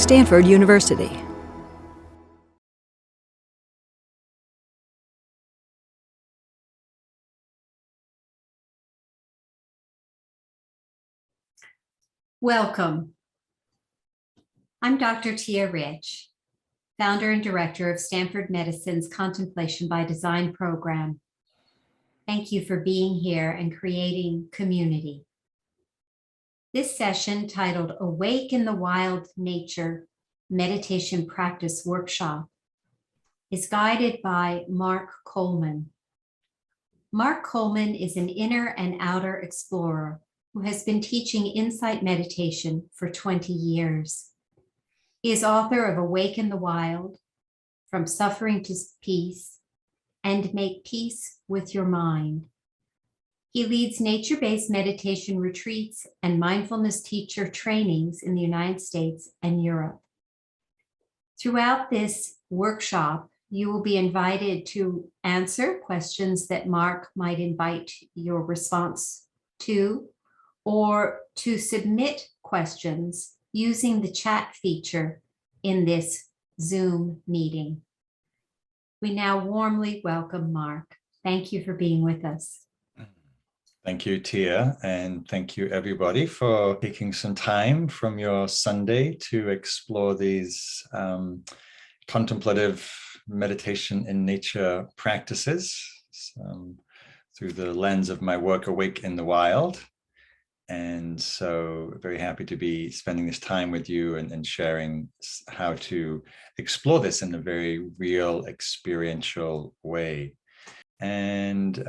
Stanford University. Welcome. I'm Dr. Tia Rich, founder and director of Stanford Medicine's Contemplation by Design program. Thank you for being here and creating community. This session, titled Awaken the Wild Nature Meditation Practice Workshop, is guided by Mark Coleman. Mark Coleman is an inner and outer explorer who has been teaching insight meditation for 20 years. He is author of Awaken the Wild, From Suffering to Peace, and Make Peace with Your Mind. He leads nature-based meditation retreats and mindfulness teacher trainings in the United States and Europe. Throughout this workshop, you will be invited to answer questions that Mark might invite your response to, or to submit questions using the chat feature in this Zoom meeting. We now warmly welcome Mark. Thank you for being with us. Thank you, Tia, and thank you everybody for taking some time from your Sunday to explore these contemplative meditation in nature practices through the lens of my work, Awaken in the Wild. And so very happy to be spending this time with you and sharing how to explore this in a very real, experiential way. And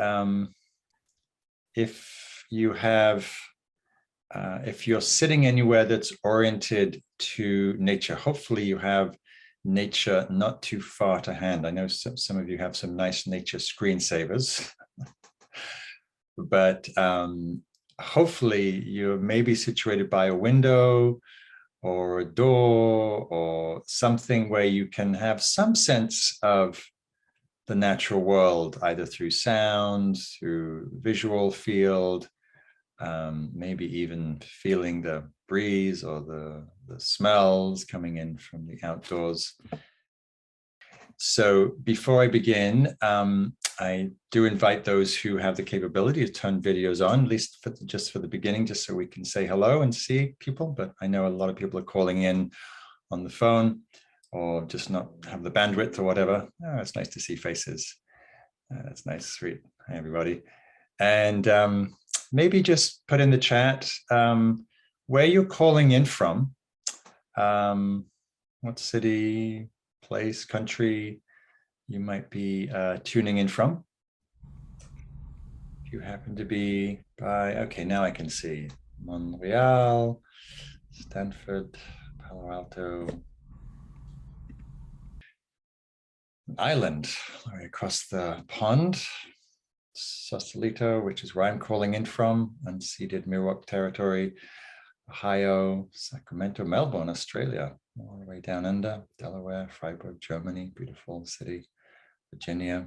if you're sitting anywhere that's oriented to nature, hopefully you have nature not too far to hand. I know some of you have some nice nature screensavers, but hopefully you're maybe situated by a window or a door or something where you can have some sense of the natural world, either through sound, through visual field, maybe even feeling the breeze or the smells coming in from the outdoors. So before I begin, I do invite those who have the capability to turn videos on, at least just for the beginning, just so we can say hello and see people. But I know a lot of people are calling in on the phone or just not have the bandwidth or whatever. Oh, it's nice to see faces. That's nice, sweet. Hi, everybody. And maybe just put in the chat where you're calling in from, what city, place, country you might be tuning in from. If you happen to be by, okay, now I can see Montreal, Stanford, Palo Alto, Island, right across the pond, Sausalito, which is where I'm calling in from, unceded Miwok territory, Ohio, Sacramento, Melbourne, Australia, all the way down under, Delaware, Freiburg, Germany, beautiful city, Virginia,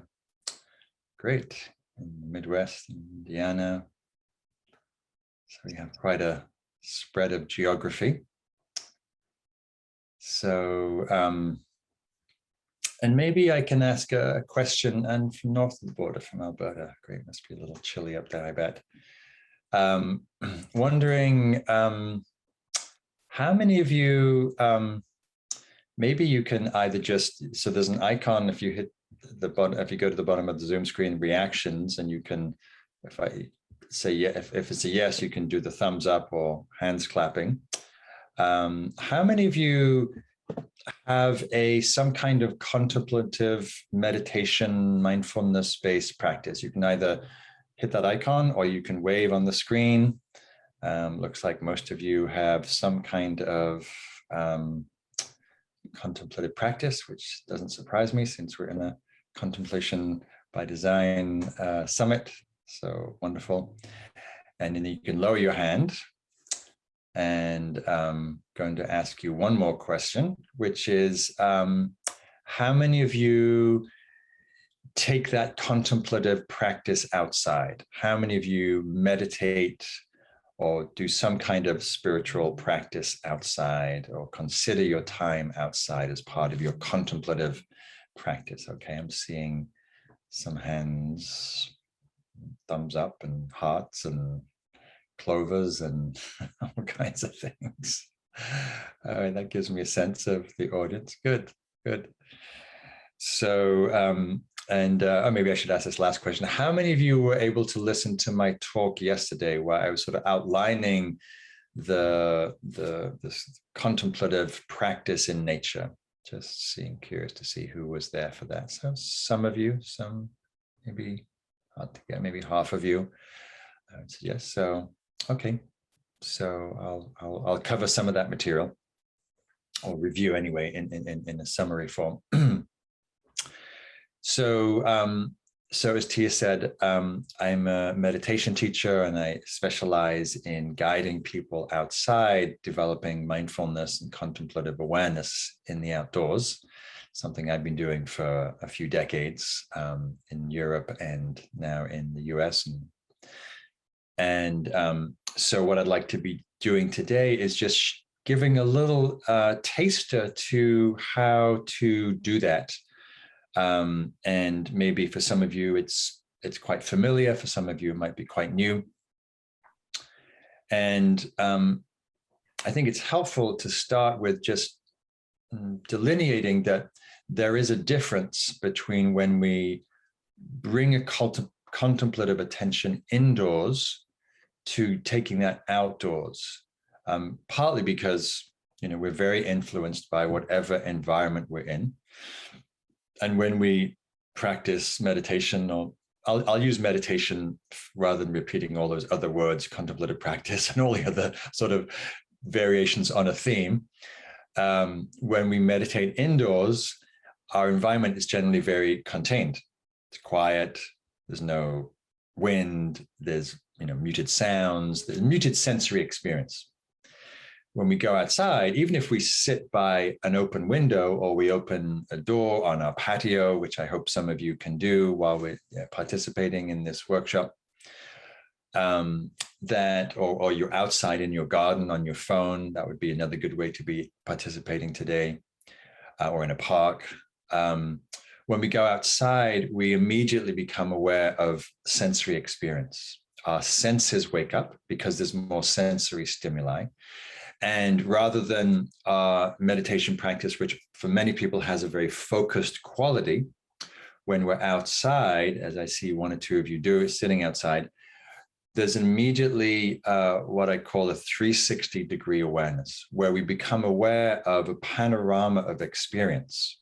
great, in the Midwest, Indiana. So we have quite a spread of geography. So, and maybe I can ask a question, and from north of the border, from Alberta, great, must be a little chilly up there, I bet. Wondering how many of you, maybe you can either just, so there's an icon if you hit the bottom, if you go to the bottom of the Zoom screen, reactions, and you can, if I say yeah, if it's a yes, you can do the thumbs up or hands clapping. How many of you have some kind of contemplative meditation, mindfulness-based practice? You can either hit that icon or you can wave on the screen. Looks like most of you have some kind of contemplative practice, which doesn't surprise me since we're in a Contemplation by Design summit. So wonderful. And then you can lower your hand. And I'm going to ask you one more question, which is, how many of you take that contemplative practice outside? How many of you meditate or do some kind of spiritual practice outside, or consider your time outside as part of your contemplative practice. Okay, I'm seeing some hands, thumbs up and hearts and clovers and all kinds of things. All right, that gives me a sense of the audience. Good, good. So, oh, maybe I should ask this last question. How many of you were able to listen to my talk yesterday, where I was sort of outlining this contemplative practice in nature? Just curious to see who was there for that. So some of you, some maybe hard to get, maybe half of you. I would suggest. So okay, so I'll cover some of that material, or review anyway, in a summary form. So as Tia said, I'm a meditation teacher, and I specialize in guiding people outside, developing mindfulness and contemplative awareness in the outdoors, something I've been doing for a few decades, in Europe and now in the US. And so what I'd like to be doing today is just giving a little taster to how to do that. And maybe for some of you, it's quite familiar. For some of you, it might be quite new. And I think it's helpful to start with just delineating that there is a difference between when we bring a contemplative attention indoors to taking that outdoors, partly because we're very influenced by whatever environment we're in. And when we practice meditation, or I'll use meditation rather than repeating all those other words, contemplative practice and all the other sort of variations on a theme. When we meditate indoors, our environment is generally very contained. It's quiet. There's no wind. There's muted sounds. There's muted sensory experience. When we go outside, even if we sit by an open window, or we open a door on our patio, which I hope some of you can do while we're participating in this workshop, or you're outside in your garden on your phone, that would be another good way to be participating today, or in a park. When we go outside, we immediately become aware of sensory experience. Our senses wake up because there's more sensory stimuli. And rather than our meditation practice, which for many people has a very focused quality, when we're outside, as I see one or two of you sitting outside, there's immediately what I call a 360-degree awareness, where we become aware of a panorama of experience.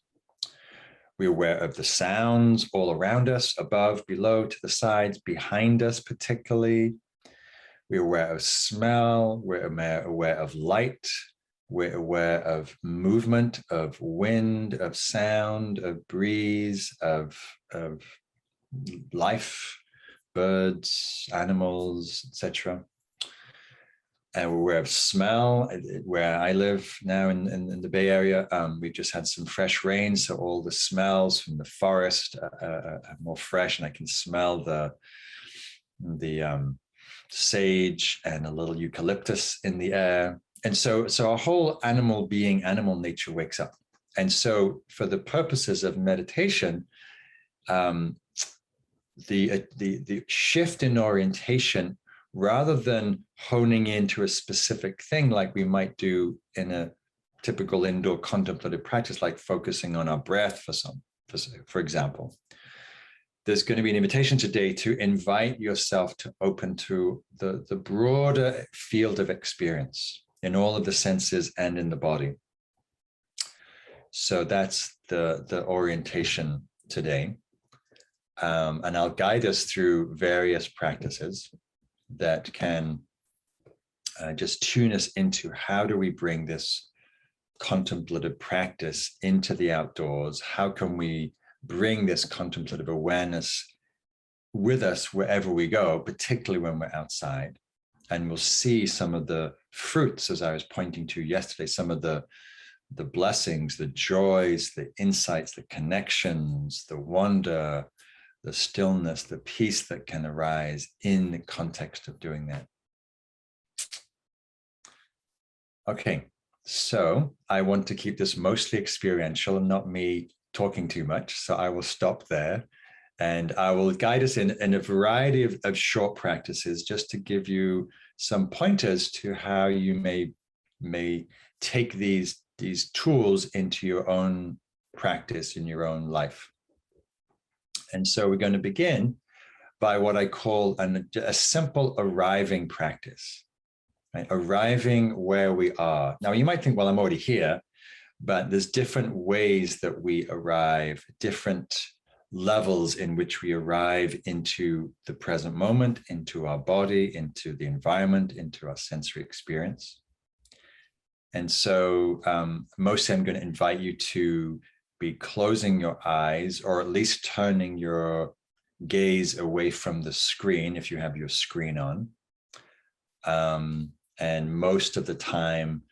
We're aware of the sounds all around us, above, below, to the sides, behind us particularly. We're aware of smell, we're aware of light, we're aware of movement, of wind, of sound, of breeze, of life, birds, animals, etc. And we're aware of smell. Where I live now in the Bay Area, we've just had some fresh rain, so all the smells from the forest are more fresh, and I can smell the sage and a little eucalyptus in the air. And so our whole animal nature wakes up. And so for the purposes of meditation, the shift in orientation, rather than honing into a specific thing like we might do in a typical indoor contemplative practice, like focusing on our breath for example, there's going to be an invitation today to invite yourself to open to the broader field of experience in all of the senses and in the body. So that's the orientation today. And I'll guide us through various practices that can just tune us into how do we bring this contemplative practice into the outdoors? How can we bring this contemplative awareness with us wherever we go, particularly when we're outside? And we'll see some of the fruits, as I was pointing to yesterday, some of the blessings, the joys, the insights, the connections, the wonder, the stillness, the peace that can arise in the context of doing that. Okay, so I want to keep this mostly experiential and not me talking too much. So I will stop there and I will guide us in a variety of short practices just to give you some pointers to how you may take these tools into your own practice in your own life. And so we're going to begin by what I call a simple arriving practice. Right? Arriving where we are. Now, you might think, well, I'm already here, but there's different ways that we arrive, different levels in which we arrive into the present moment, into our body, into the environment, into our sensory experience. And so mostly I'm going to invite you to be closing your eyes or at least turning your gaze away from the screen if you have your screen on. And most of the time,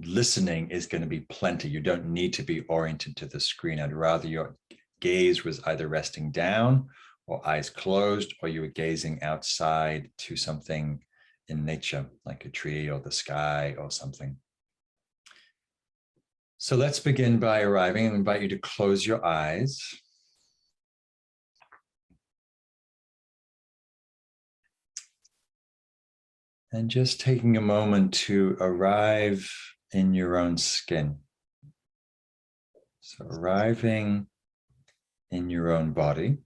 listening is going to be plenty. You don't need to be oriented to the screen. I'd rather your gaze was either resting down or eyes closed, or you were gazing outside to something in nature, like a tree or the sky or something. So let's begin by arriving and invite you to close your eyes. And just taking a moment to arrive in your own skin. So arriving in your own body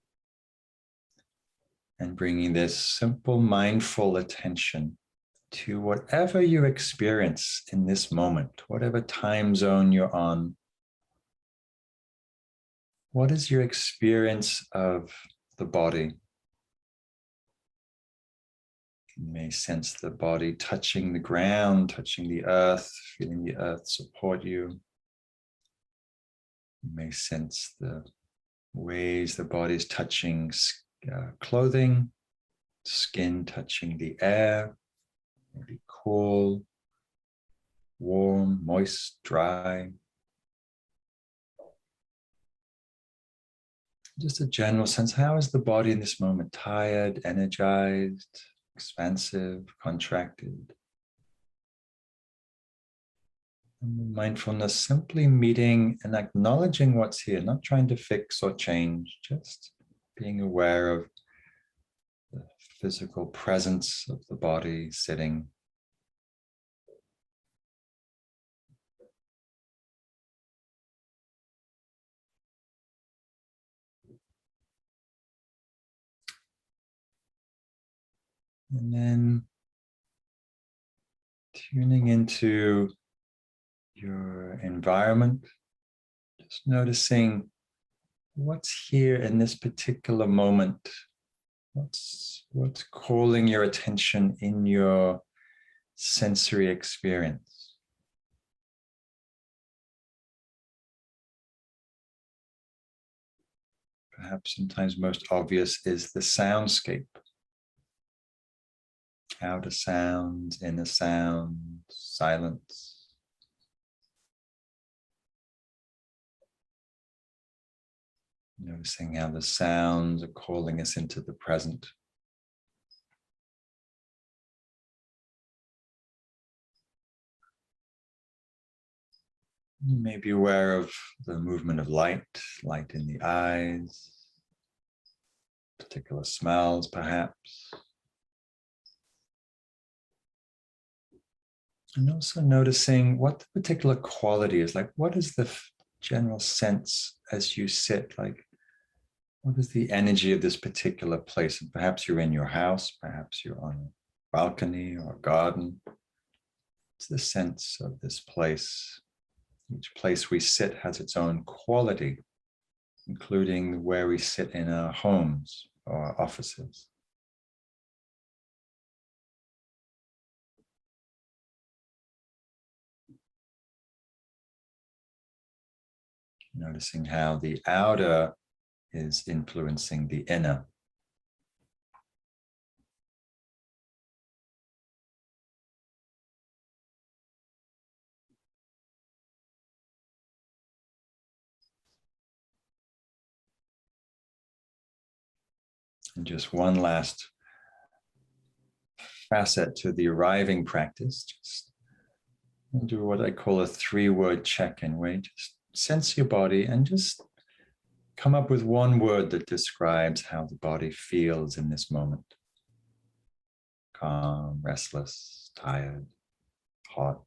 and bringing this simple mindful attention to whatever you experience in this moment, whatever time zone you're on. What is your experience of the body? You may sense the body touching the ground, touching the earth, feeling the earth support you. You may sense the ways the body is touching clothing, skin touching the air, maybe cool, warm, moist, dry. Just a general sense, how is the body in this moment? Tired, energized, expansive, contracted? And mindfulness, simply meeting and acknowledging what's here, not trying to fix or change, just being aware of the physical presence of the body sitting. And then tuning into your environment, just noticing what's here in this particular moment. What's calling your attention in your sensory experience? Perhaps sometimes most obvious is the soundscape. Outer sounds, inner sounds, silence. Noticing how the sounds are calling us into the present. You may be aware of the movement of light in the eyes, particular smells perhaps. And also noticing what the particular quality is, like what is the general sense as you sit, like what is the energy of this particular place? And perhaps you're in your house, perhaps you're on a balcony or a garden. What's the sense of this place? Each place we sit has its own quality, including where we sit in our homes or our offices. Noticing how the outer is influencing the inner. And just one last facet to the arriving practice. Just do what I call a 3-word check-in, where you just sense your body and just come up with one word that describes how the body feels in this moment. Calm, restless, tired, hot.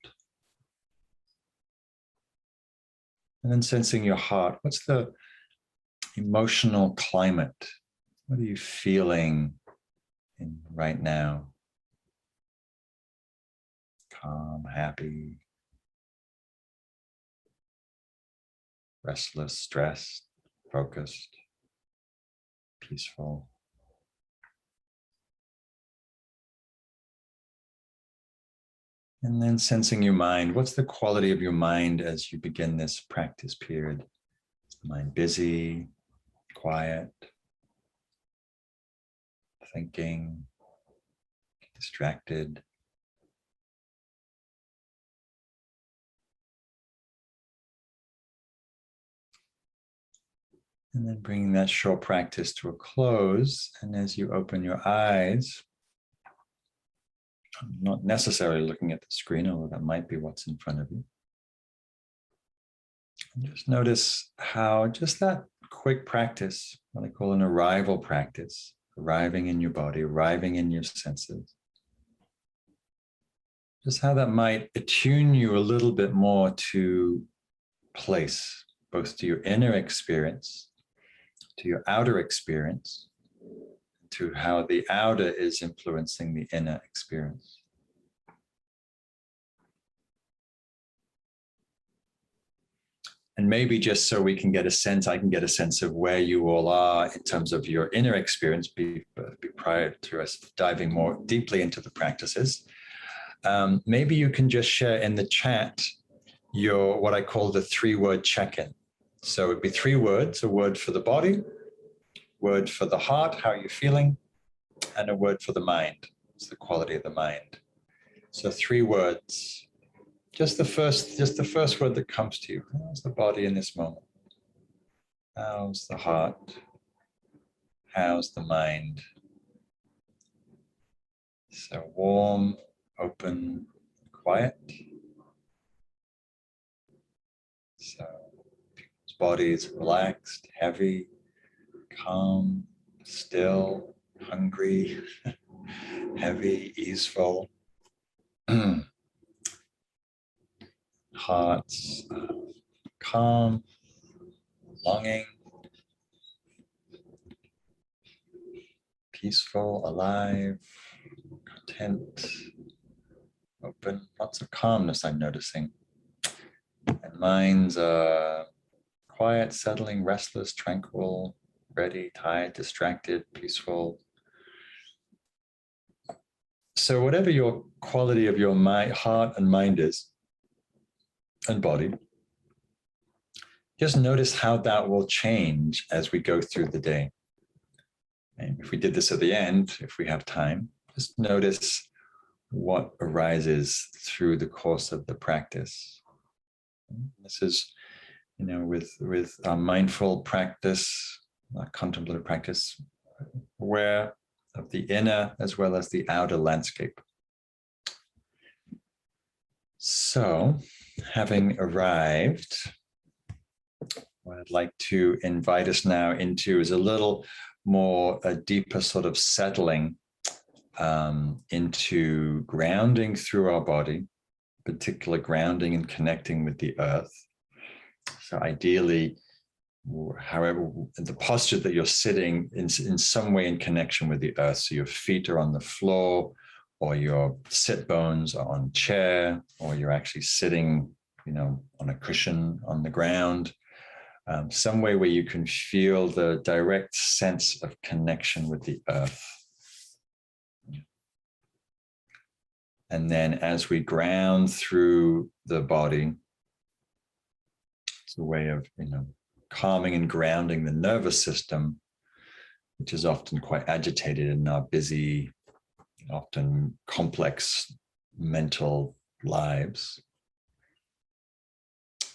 And then sensing your heart. What's the emotional climate? What are you feeling right now? Calm, happy, restless, stressed, focused, peaceful. And then sensing your mind. What's the quality of your mind as you begin this practice period? Is the mind busy, quiet, thinking, distracted? And then bringing that short practice to a close. And as you open your eyes, not necessarily looking at the screen, although that might be what's in front of you. And just notice how just that quick practice, what I call an arrival practice, arriving in your body, arriving in your senses, just how that might attune you a little bit more to place, both to your inner experience, to your outer experience, to how the outer is influencing the inner experience. And maybe just so we can get a sense, I can get a sense of where you all are in terms of your inner experience prior to us diving more deeply into the practices. Maybe you can just share in the chat your, what I call the 3-word check-in. So it'd be 3 words, a word for the body, word for the heart, how are you feeling, and a word for the mind. It's the quality of the mind. So 3 words. Just the first word that comes to you. How's the body in this moment? How's the heart? How's the mind? So warm, open, quiet. So people's bodies relaxed, heavy, calm, still, hungry, heavy, easeful. Hearts calm, longing, peaceful, alive, content, open, lots of calmness I'm noticing. And minds are quiet, settling, restless, tranquil, ready, tired, distracted, peaceful. So whatever your quality of your mind, heart and mind is, and body, just notice how that will change as we go through the day. And if we did this at the end, if we have time, just notice what arises through the course of the practice. This is, with our mindful practice, our contemplative practice, aware of the inner as well as the outer landscape. So, having arrived, what I'd like to invite us now into is a little more, a deeper sort of settling into grounding through our body, particular grounding and connecting with the earth. So ideally, however, the posture that you're sitting in some way in connection with the earth. So your feet are on the floor, or your sit bones are on a chair, or you're actually sitting, on a cushion on the ground. Some way where you can feel the direct sense of connection with the earth. And then as we ground through the body, it's a way of, calming and grounding the nervous system, which is often quite agitated in our busy, often complex mental lives.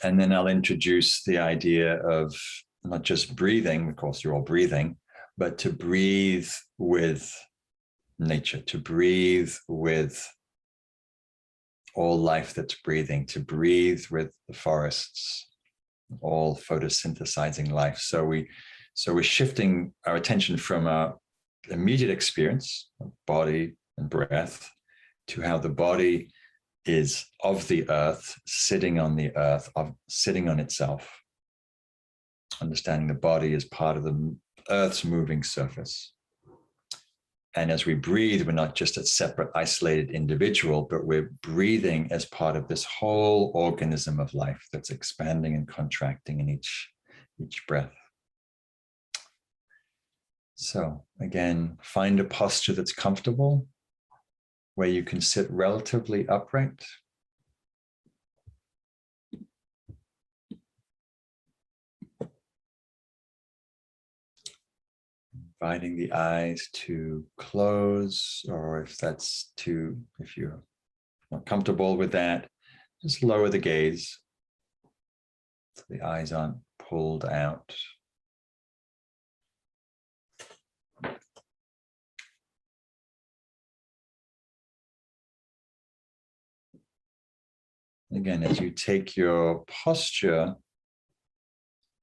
And then I'll introduce the idea of not just breathing, of course you're all breathing, but to breathe with nature, to breathe with all life that's breathing, to breathe with the forests, all photosynthesizing life. So we're shifting our attention from our immediate experience of body and breath to how the body is of the earth, sitting on the earth, sitting on itself, understanding the body as part of the earth's moving surface. And as we breathe, we're not just a separate, isolated individual, but we're breathing as part of this whole organism of life that's expanding and contracting in each breath. So again, find a posture that's comfortable, where you can sit relatively upright. Inviting the eyes to close, or if you're not comfortable with that, just lower the gaze so the eyes aren't pulled out. Again, as you take your posture,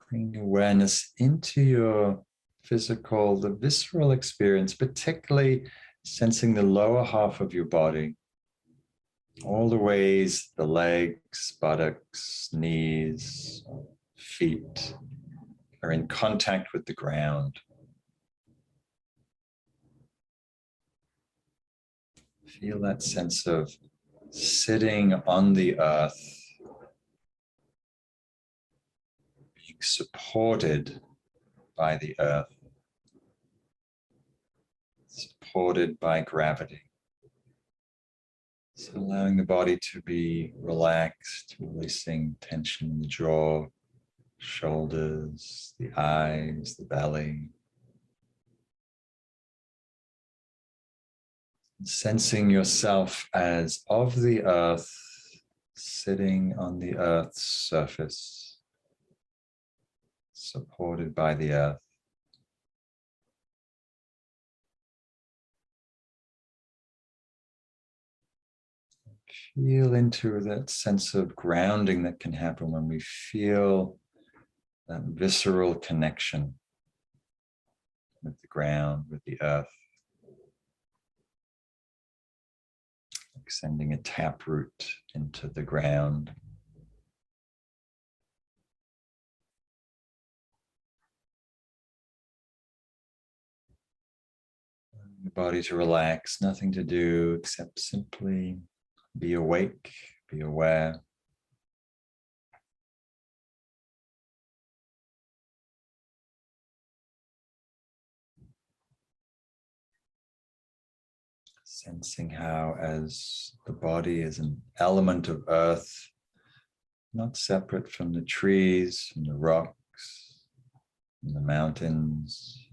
bring awareness into your physical, the visceral experience, particularly sensing the lower half of your body, all the ways the legs, buttocks, knees, feet are in contact with the ground. Feel that sense of sitting on the earth, being supported by the earth, supported by gravity. So allowing the body to be relaxed, releasing tension in the jaw, shoulders, the eyes, the belly. Sensing yourself as of the earth, sitting on the earth's surface, supported by the earth. Feel into that sense of grounding that can happen when we feel that visceral connection with the ground, with the earth. Like sending a taproot into the ground. The body to relax, nothing to do except simply be awake, be aware. Sensing how, as the body is an element of earth, not separate from the trees, from the rocks, from the mountains.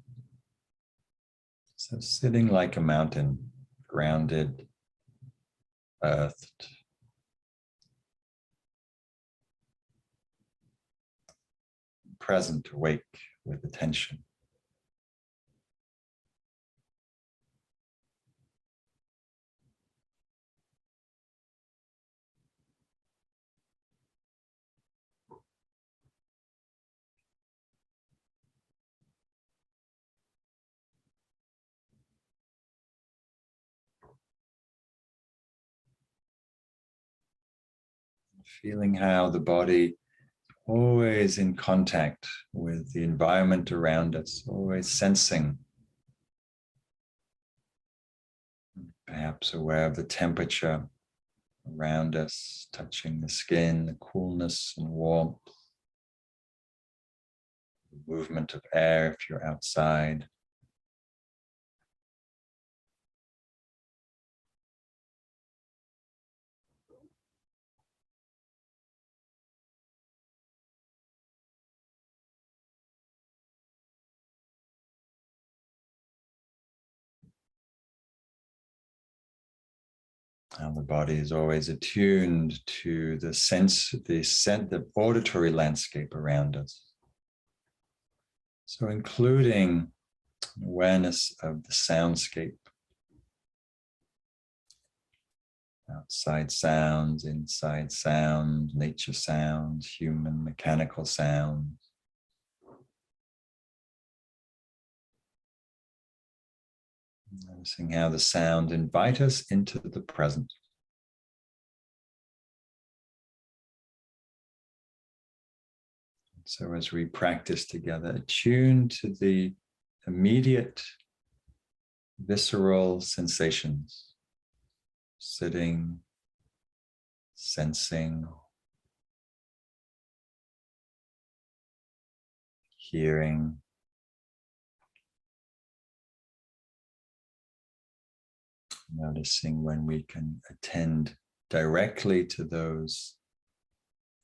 So sitting like a mountain, grounded, earthed. Present, awake with attention. Feeling how the body always in contact with the environment around us, always sensing, perhaps aware of the temperature around us, touching the skin, the coolness and warmth, the movement of air if you're outside. And the body is always attuned to the sense, the auditory landscape around us. So including awareness of the soundscape outside sounds, inside sound, nature sounds, human, mechanical sounds. Noticing how the sound invite us into the present. So as we practice together, attune to the immediate visceral sensations, sitting, sensing, hearing, noticing when we can attend directly to those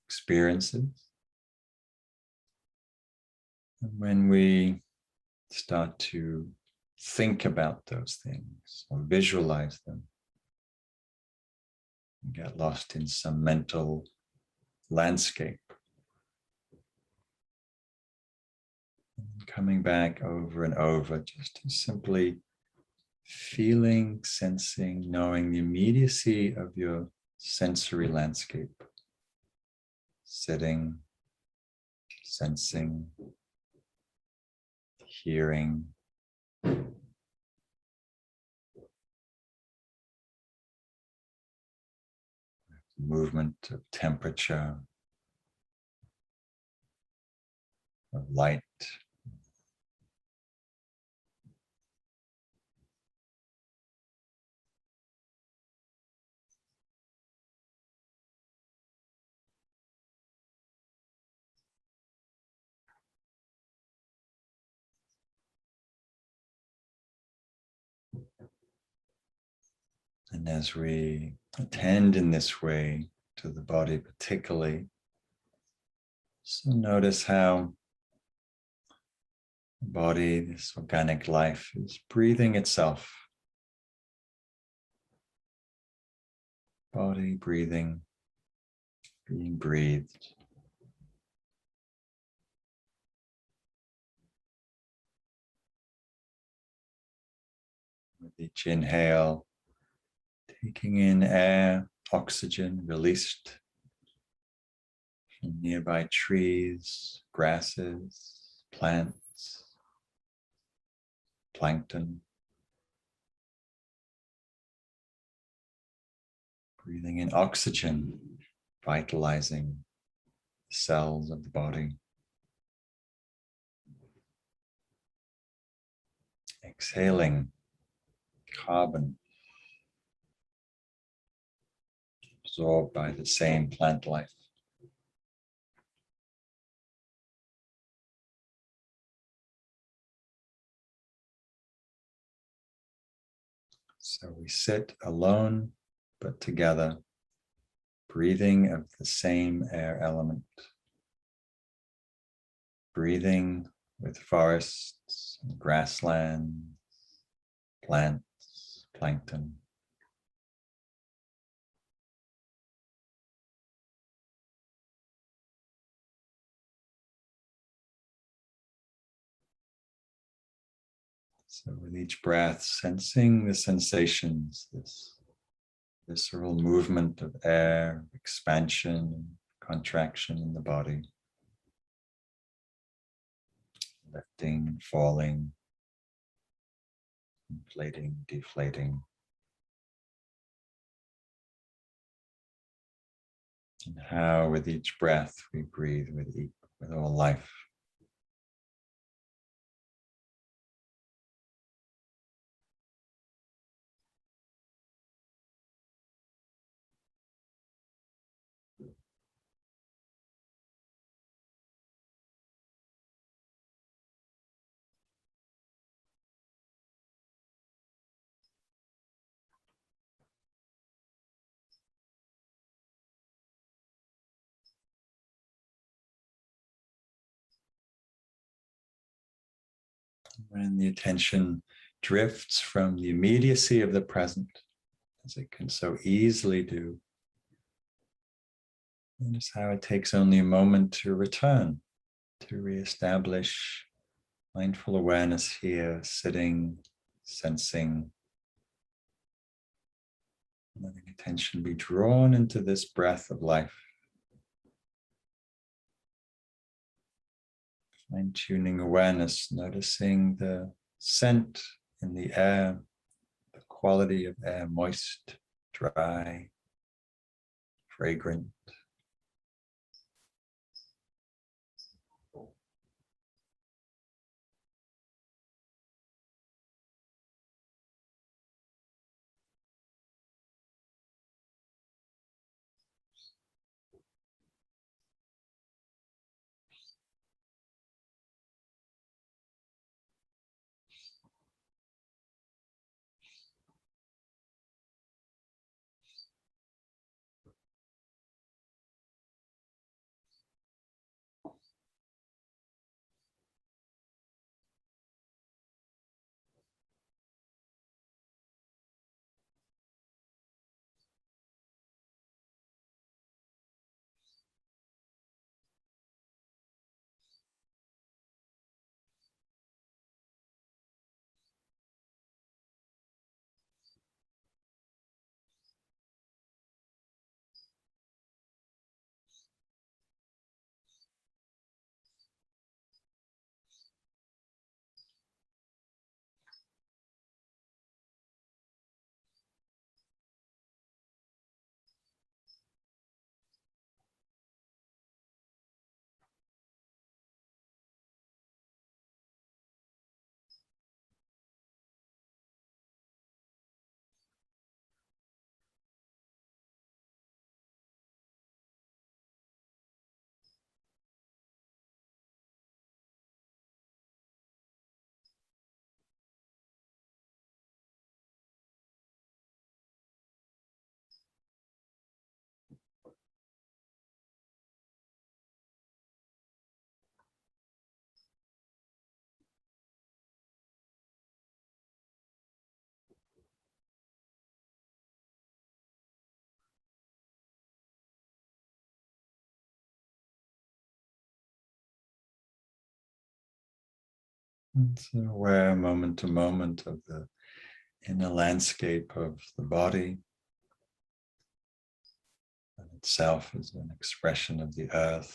experiences. And when we start to think about those things or visualize them, and get lost in some mental landscape. And coming back over and over, just to simply feeling, sensing, knowing the immediacy of your sensory landscape. Sitting, sensing, hearing, movement of temperature, of light. And as we attend in this way to the body particularly, so notice how the body, this organic life, is breathing itself. Body breathing, being breathed. With each inhale, taking in air, oxygen released from nearby trees, grasses, plants, plankton. Breathing in oxygen, vitalizing the cells of the body. Exhaling carbon, absorbed by the same plant life. So we sit alone, but together, breathing of the same air element. Breathing with forests, and grasslands, plants, plankton. So with each breath, sensing the sensations, this visceral movement of air, expansion, contraction in the body. Lifting, falling, inflating, deflating. And how with each breath we breathe with all life. When the attention drifts from the immediacy of the present, as it can so easily do, notice how it takes only a moment to return, to reestablish mindful awareness here, sitting, sensing, letting attention be drawn into this breath of life. Fine-tuning awareness, noticing the scent in the air, the quality of air, moist, dry, fragrant. And so aware moment to moment of the inner landscape of the body and itself as an expression of the earth,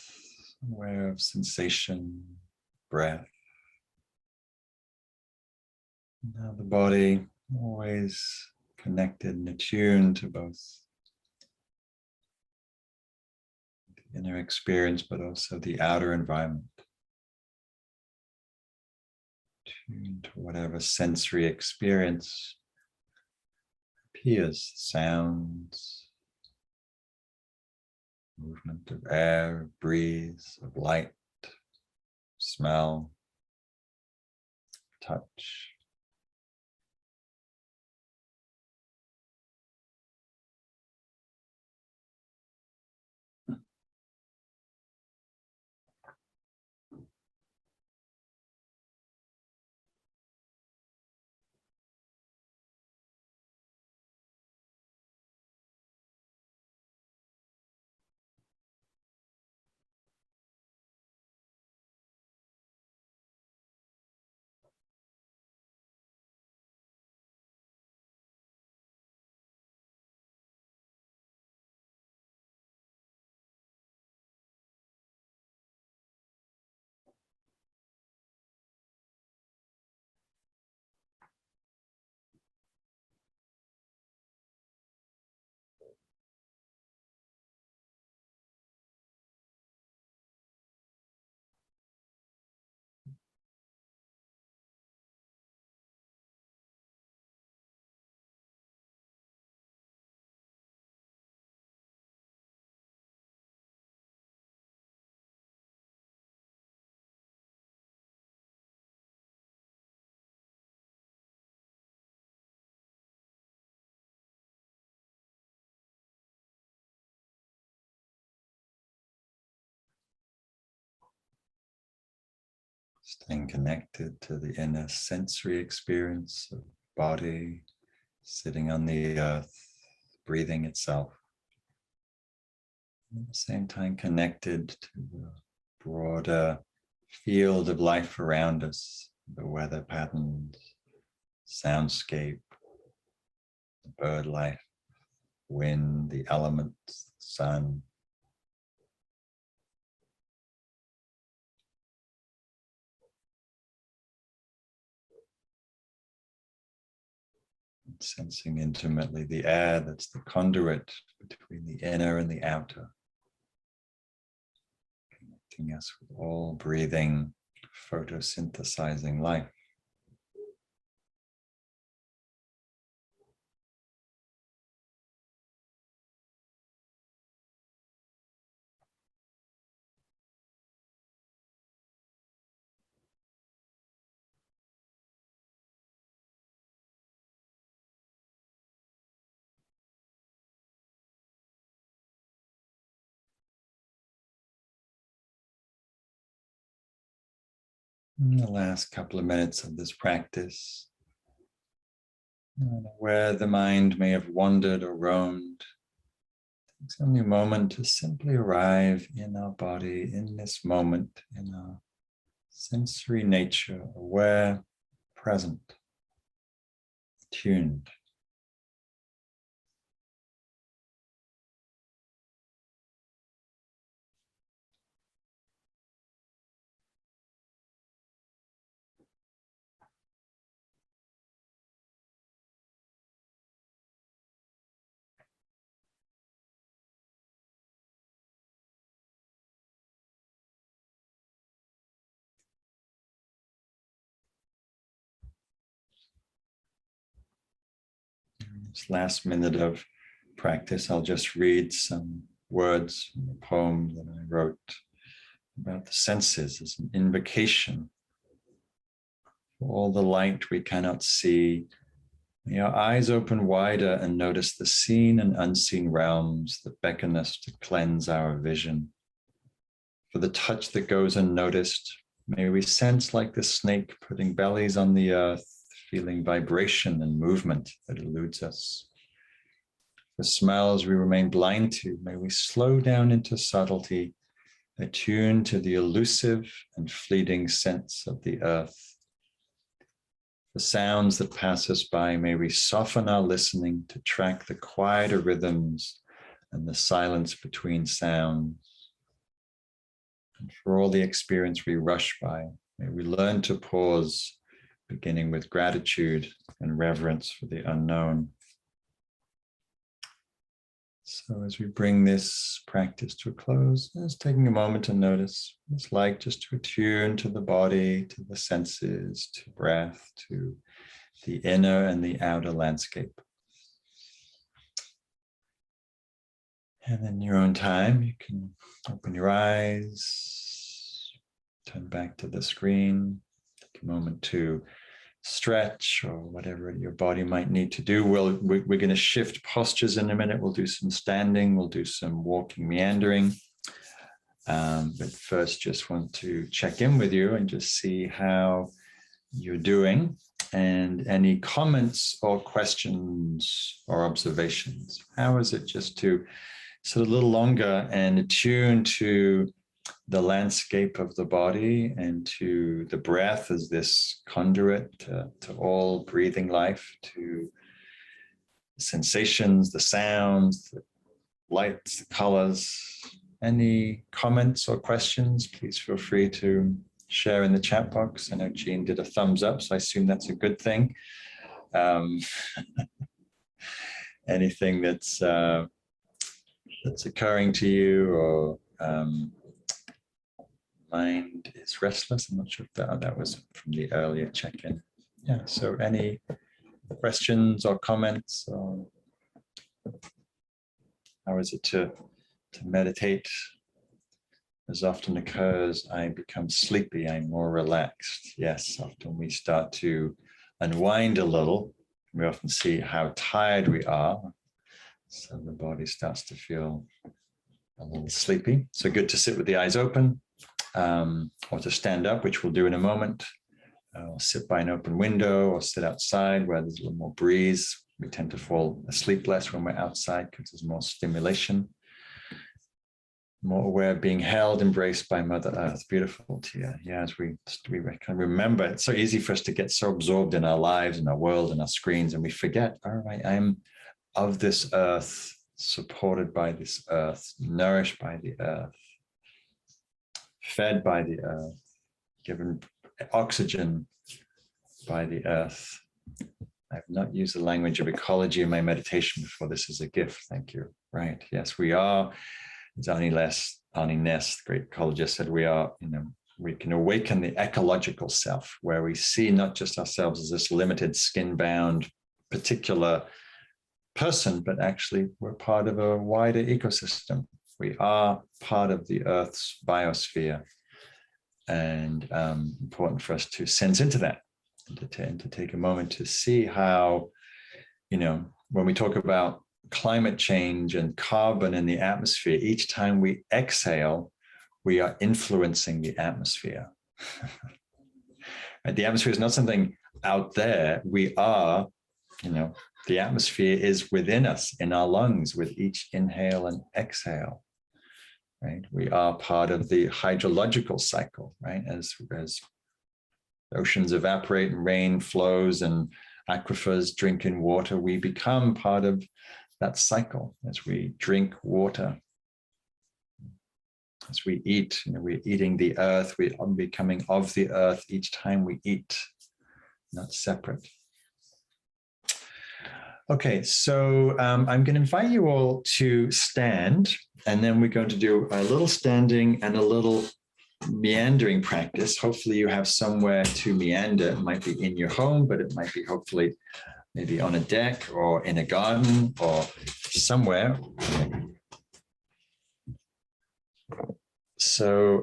aware of sensation, breath. Now the body always connected and attuned to both the inner experience but also the outer environment. Tuned to whatever sensory experience appears, sounds, movement of air, breeze, of light, smell, touch. Staying connected to the inner sensory experience of body, sitting on the earth, breathing itself. And at the same time connected to the broader field of life around us, the weather patterns, soundscape, the bird life, wind, the elements, the sun. Sensing intimately the air that's the conduit between the inner and the outer, connecting us with all breathing, photosynthesizing life. In the last couple of minutes of this practice, where the mind may have wandered or roamed, it's only a moment to simply arrive in our body, in this moment, in our sensory nature, aware, present, tuned. This last minute of practice, I'll just read some words from a poem that I wrote about the senses as an invocation for all the light we cannot see. May our eyes open wider and notice the seen and unseen realms that beckon us to cleanse our vision. For the touch that goes unnoticed, may we sense like the snake putting bellies on the earth, feeling vibration and movement that eludes us. For smells we remain blind to, may we slow down into subtlety, attuned to the elusive and fleeting sense of the earth. For sounds that pass us by, may we soften our listening to track the quieter rhythms and the silence between sounds. And for all the experience we rush by, may we learn to pause, beginning with gratitude and reverence for the unknown. So as we bring this practice to a close, just taking a moment to notice what it's like just to attune to the body, to the senses, to breath, to the inner and the outer landscape. And in your own time, you can open your eyes, turn back to the screen, take a moment to stretch or whatever your body might need to do. We're going to shift postures in a minute. We'll do some standing, we'll do some walking, meandering. But first, just want to check in with you and just see how you're doing and any comments or questions or observations. How is it just to sit a little longer and attune to the landscape of the body and to the breath as this conduit to all breathing life, to the sensations, the sounds, the lights, the colors. Any comments or questions, please feel free to share in the chat box. I know Jean did a thumbs up, so I assume that's a good thing. Anything that's occurring to you, or mind is restless. I'm not sure if that was from the earlier check-in. Yeah, so any questions or comments? Or how is it to meditate? As often occurs, I become sleepy, I'm more relaxed. Yes, often we start to unwind a little. We often see how tired we are. So the body starts to feel a little sleepy. So good to sit with the eyes open, or to stand up, which we'll do in a moment. Or sit by an open window, or sit outside where there's a little more breeze. We tend to fall asleep less when we're outside because there's more stimulation. More aware of being held, embraced by Mother Earth. Beautiful, Tia. Yeah, as we can remember, it's so easy for us to get so absorbed in our lives, in our world, and our screens, and we forget, all right, I'm of this earth, supported by this earth, nourished by the earth, fed by the earth, given oxygen by the earth. I've not used the language of ecology in my meditation before. This is a gift. Thank you. Right. Yes, we are. As Arnie Ness, the great ecologist, said, we are, we can awaken the ecological self, where we see not just ourselves as this limited, skin-bound, particular person, but actually we're part of a wider ecosystem. We are part of the Earth's biosphere, and important for us to sense into that, and to take a moment to see how, when we talk about climate change and carbon in the atmosphere, each time we exhale, we are influencing the atmosphere. Right? The atmosphere is not something out there. We are, the atmosphere is within us, in our lungs, with each inhale and exhale. Right? We are part of the hydrological cycle, right? As oceans evaporate and rain flows and aquifers drink in water, we become part of that cycle as we drink water. As we eat, we're eating the earth, we are becoming of the earth each time we eat, not separate. Okay, so I'm going to invite you all to stand, and then we're going to do a little standing and a little meandering practice. Hopefully you have somewhere to meander. It might be in your home, but it might be hopefully maybe on a deck or in a garden or somewhere. So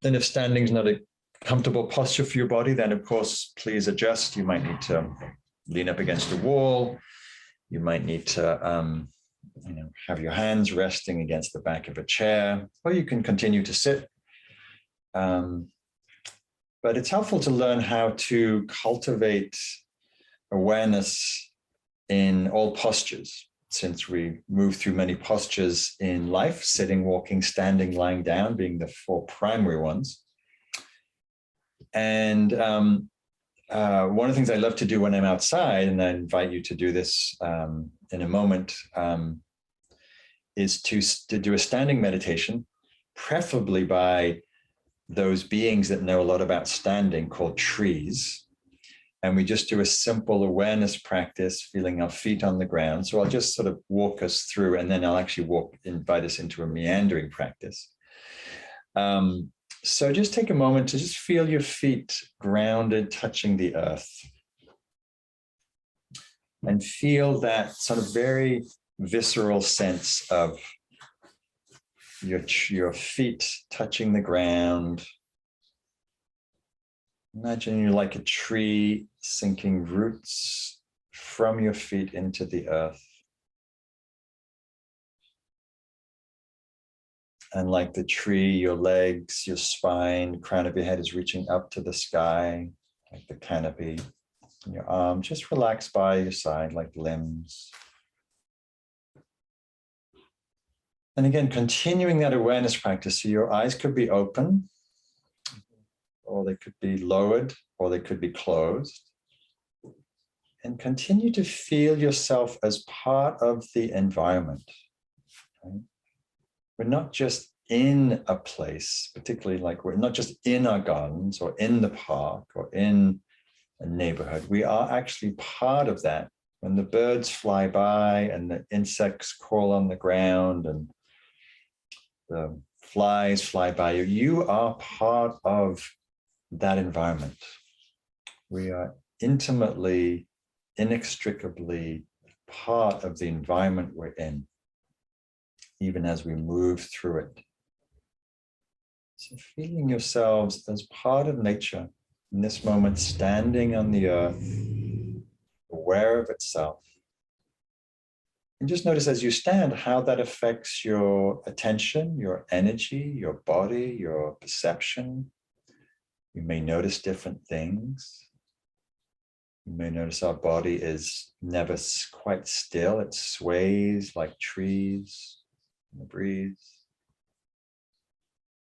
then if standing is not a comfortable posture for your body, then of course, please adjust. You might need to lean up against a wall. You might need to have your hands resting against the back of a chair, or you can continue to sit. But it's helpful to learn how to cultivate awareness in all postures, since we move through many postures in life, sitting, walking, standing, lying down being the four primary ones. And one of the things I love to do when I'm outside, and I invite you to do this in a moment, is to do a standing meditation, preferably by those beings that know a lot about standing, called trees. And we just do a simple awareness practice, feeling our feet on the ground. So I'll just sort of walk us through, and then I'll actually invite us into a meandering practice. So just take a moment to just feel your feet grounded, touching the earth. And feel that sort of very visceral sense of your feet touching the ground. Imagine you're like a tree sinking roots from your feet into the earth. And like the tree, your legs, your spine, crown of your head is reaching up to the sky, like the canopy. And your arm just relax by your side, like limbs. And again, continuing that awareness practice. So your eyes could be open, or they could be lowered, or they could be closed. And continue to feel yourself as part of the environment. Right? We're not just in a place, particularly like we're not just in our gardens or in the park or in a neighborhood. We are actually part of that. When the birds fly by and the insects crawl on the ground and the flies fly by you, you are part of that environment. We are intimately, inextricably part of the environment we're in, even as we move through it. So feeling yourselves as part of nature, in this moment, standing on the earth, aware of itself. And just notice as you stand how that affects your attention, your energy, your body, your perception. You may notice different things. You may notice our body is never quite still. It sways like trees in the breeze.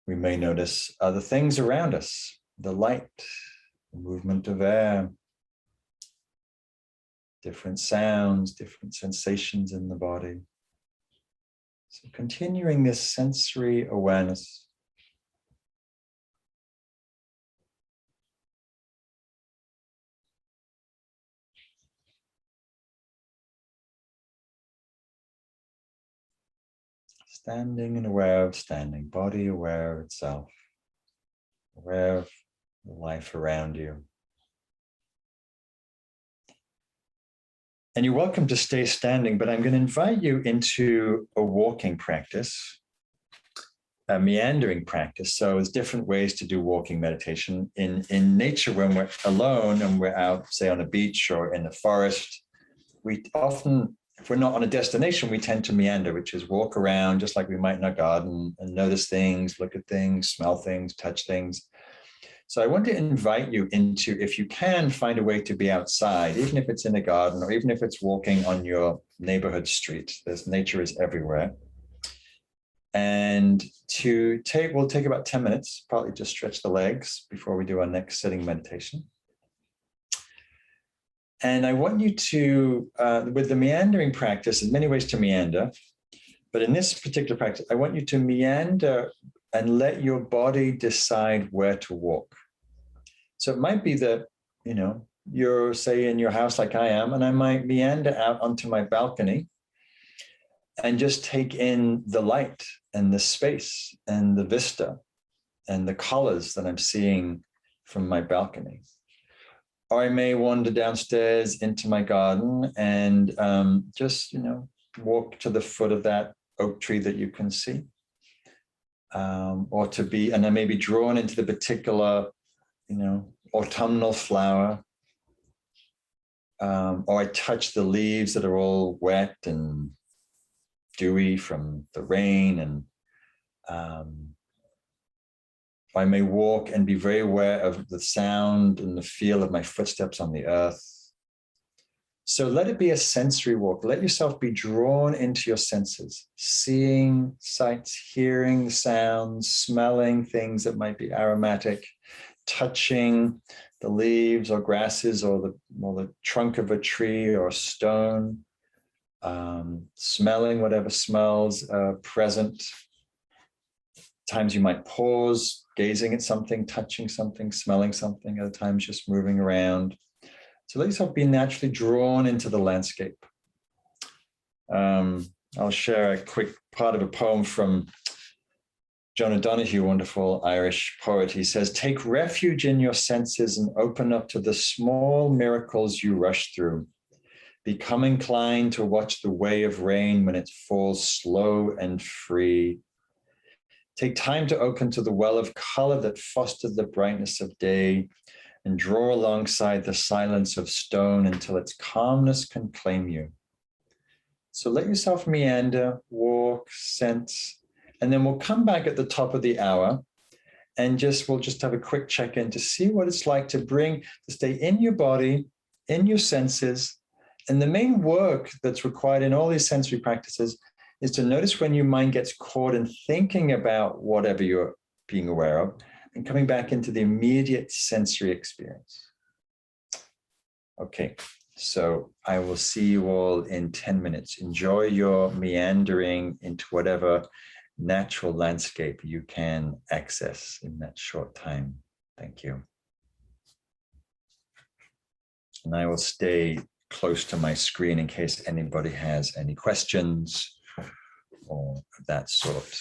We may notice other things around us, the light, the movement of air, different sounds, different sensations in the body. So continuing this sensory awareness. Standing and aware of standing, body aware of itself, aware of the life around you. And you're welcome to stay standing, but I'm going to invite you into a walking practice, a meandering practice. So there's different ways to do walking meditation. In nature, when we're alone and we're out, say on a beach or in the forest, we often, if we're not on a destination, we tend to meander, which is walk around just like we might in our garden and notice things, look at things, smell things, touch things. So I want to invite you into, if you can, find a way to be outside, even if it's in a garden or even if it's walking on your neighborhood street. Nature is everywhere. And we'll take about 10 minutes, probably just stretch the legs before we do our next sitting meditation. And I want you to, with the meandering practice, there's many ways to meander, but in this particular practice, I want you to meander and let your body decide where to walk. So it might be that, you're, say, in your house like I am, and I might meander out onto my balcony and just take in the light and the space and the vista and the colors that I'm seeing from my balcony. Or I may wander downstairs into my garden and just, walk to the foot of that oak tree that you can see. And I may be drawn into the particular, autumnal flower. Or I touch the leaves that are all wet and dewy from the rain. And I may walk and be very aware of the sound and the feel of my footsteps on the earth. So let it be a sensory walk. Let yourself be drawn into your senses, seeing sights, hearing sounds, smelling things that might be aromatic, touching the leaves or grasses or the trunk of a tree or a stone, smelling whatever smells are present. Times you might pause, gazing at something, touching something, smelling something. Other times just moving around. So let yourself be naturally drawn into the landscape. I'll share a quick part of a poem from John O'Donoghue, wonderful Irish poet. He says, "Take refuge in your senses and open up to the small miracles you rush through. Become inclined to watch the way of rain when it falls slow and free. Take time to open to the well of color that fostered the brightness of day and draw alongside the silence of stone until its calmness can claim you." So let yourself meander, walk, sense, and then we'll come back at the top of the hour and we'll just have a quick check-in to see what it's like to stay in your body, in your senses. And the main work that's required in all these sensory practices is to notice when your mind gets caught in thinking about whatever you're being aware of and coming back into the immediate sensory experience. Okay, so I will see you all in 10 minutes. Enjoy your meandering into whatever natural landscape you can access in that short time. Thank you. And I will stay close to my screen in case anybody has any questions or that sort.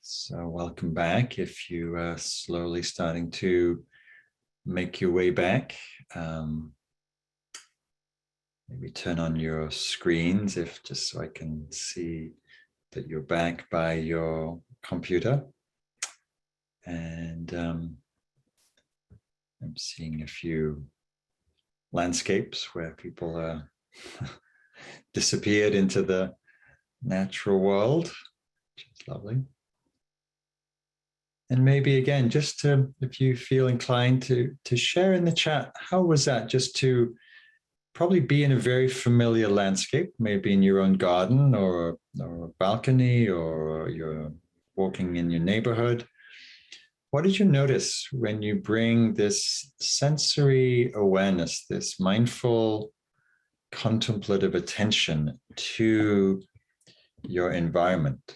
So welcome back. If you are slowly starting to make your way back, maybe turn on your screens if just so I can see that you're back by your computer. And I'm seeing a few landscapes where people are disappeared into the natural world, which is lovely. And maybe again, just to, if you feel inclined to share in the chat, how was that just to probably be in a very familiar landscape, maybe in your own garden or a balcony, or you're walking in your neighborhood. What did you notice when you bring this sensory awareness, this mindful contemplative attention to your environment?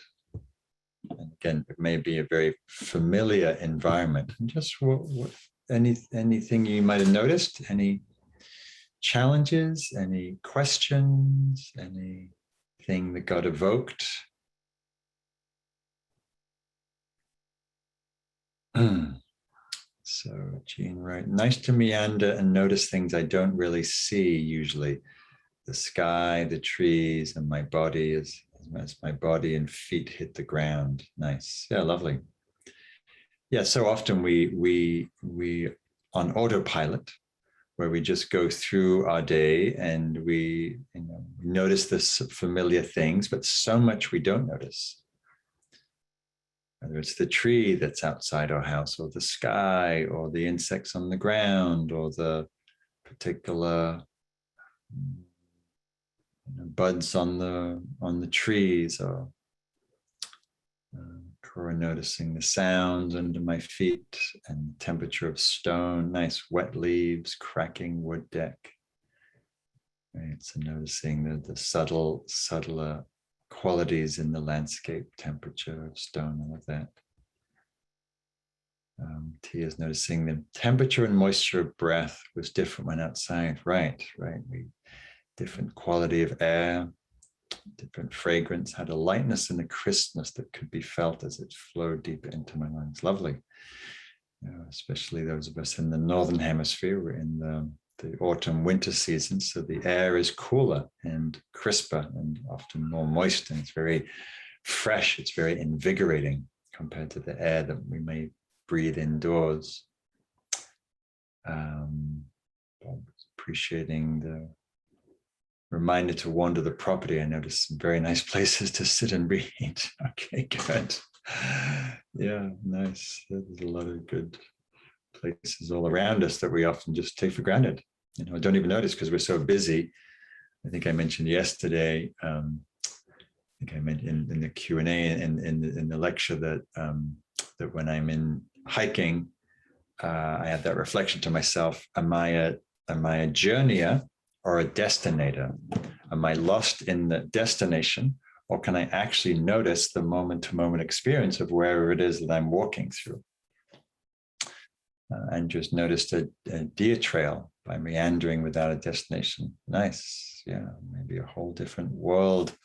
And again, it may be a very familiar environment. And just anything you might have noticed, any challenges, any questions, anything that got evoked? So, Jean, right. Nice to meander and notice things I don't really see usually. The sky, the trees, and my body as my body and feet hit the ground. Nice. Yeah, lovely. Yeah, so often we on autopilot, where we just go through our day and we notice this familiar things, but so much we don't notice. Whether it's the tree that's outside our house, or the sky, or the insects on the ground, or the particular buds on the trees, or noticing the sounds under my feet and the temperature of stone, nice wet leaves, cracking wood deck. Right, so noticing the subtler qualities in the landscape, temperature of stone, all of that. Tia's noticing the temperature and moisture of breath was different when outside. Right. Different quality of air, different fragrance, had a lightness and a crispness that could be felt as it flowed deeper into my lungs. Lovely. Especially those of us in the Northern Hemisphere, we're in the autumn winter season, so the air is cooler and crisper and often more moist, and it's very fresh, it's very invigorating compared to the air that we may breathe indoors. Appreciating the reminder to wander the property. I noticed some very nice places to sit and read. Okay, good. Yeah, nice. There's a lot of good places all around us that we often just take for granted. I don't even notice because we're so busy. I think I mentioned yesterday, I think I mentioned in the Q&A and in the lecture that that when I'm in hiking, I had that reflection to myself: Am I a journeyer or a destinator? Am I lost in the destination, or can I actually notice the moment-to-moment experience of wherever it is that I'm walking through? And just noticed a deer trail by meandering without a destination. Nice. Yeah, maybe a whole different world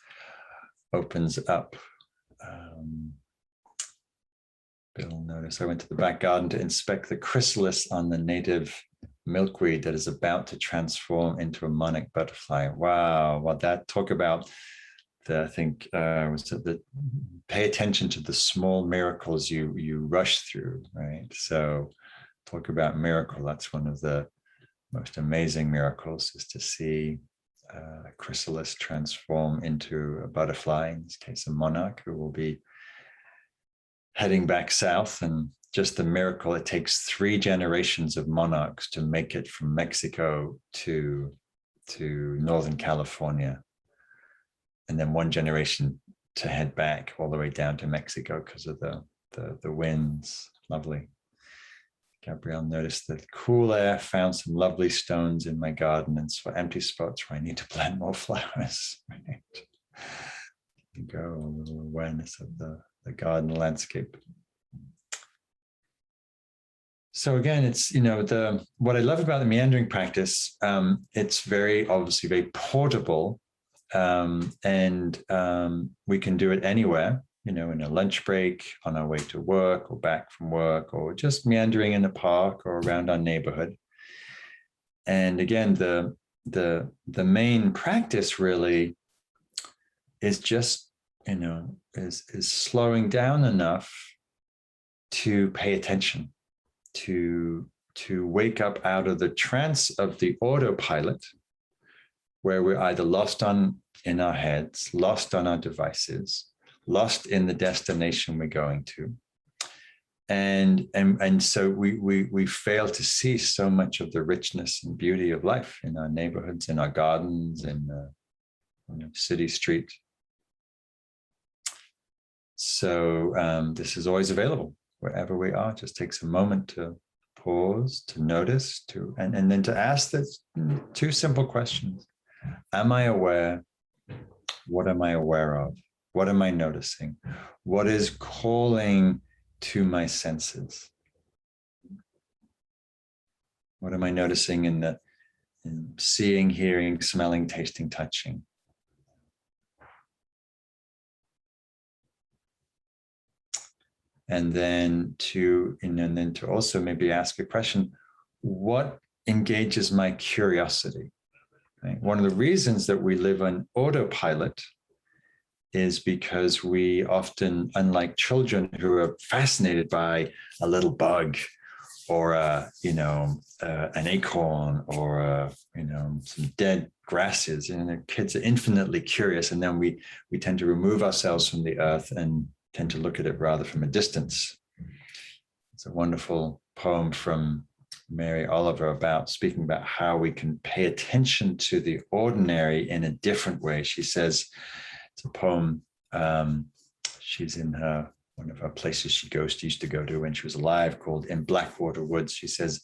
opens up. Bill noticed I went to the back garden to inspect the chrysalis on the native milkweed that is about to transform into a monarch butterfly. Wow. Well, that talk about I think was the pay attention to the small miracles you rush through, right? So talk about miracle. That's one of the most amazing miracles, is to see a chrysalis transform into a butterfly, in this case, a monarch, who will be heading back south. And just the miracle, it takes 3 generations of monarchs to make it from Mexico to Northern California. And then 1 generation to head back all the way down to Mexico because of the winds. Lovely. Gabrielle noticed that cool air, found some lovely stones in my garden and empty spots where I need to plant more flowers. Right? Go, a little awareness of the garden landscape. So again, it's, what I love about the meandering practice, it's obviously very portable, and we can do it anywhere. in a lunch break, on our way to work or back from work, or just meandering in the park or around our neighborhood. And again, the main practice really is just, is slowing down enough to pay attention, to wake up out of the trance of the autopilot, where we're either lost in our heads, lost on our devices, lost in the destination we're going to. And so we fail to see so much of the richness and beauty of life in our neighborhoods, in our gardens, in the city street. So this is always available wherever we are. It just takes a moment to pause, to notice, and then to ask this two simple questions. Am I aware? What am I aware of? What am I noticing? What is calling to my senses? What am I noticing in seeing, hearing, smelling, tasting, touching? And then to also maybe ask a question: what engages my curiosity? Right? One of the reasons that we live on autopilot is because we often, unlike children who are fascinated by a little bug or an acorn or some dead grasses, and the kids are infinitely curious, and then we tend to remove ourselves from the earth and tend to look at it rather from a distance. It's a wonderful poem from Mary Oliver speaking about how we can pay attention to the ordinary in a different way. She says, it's a poem, she's in one of her places she used to go to when she was alive, called In Blackwater Woods. She says,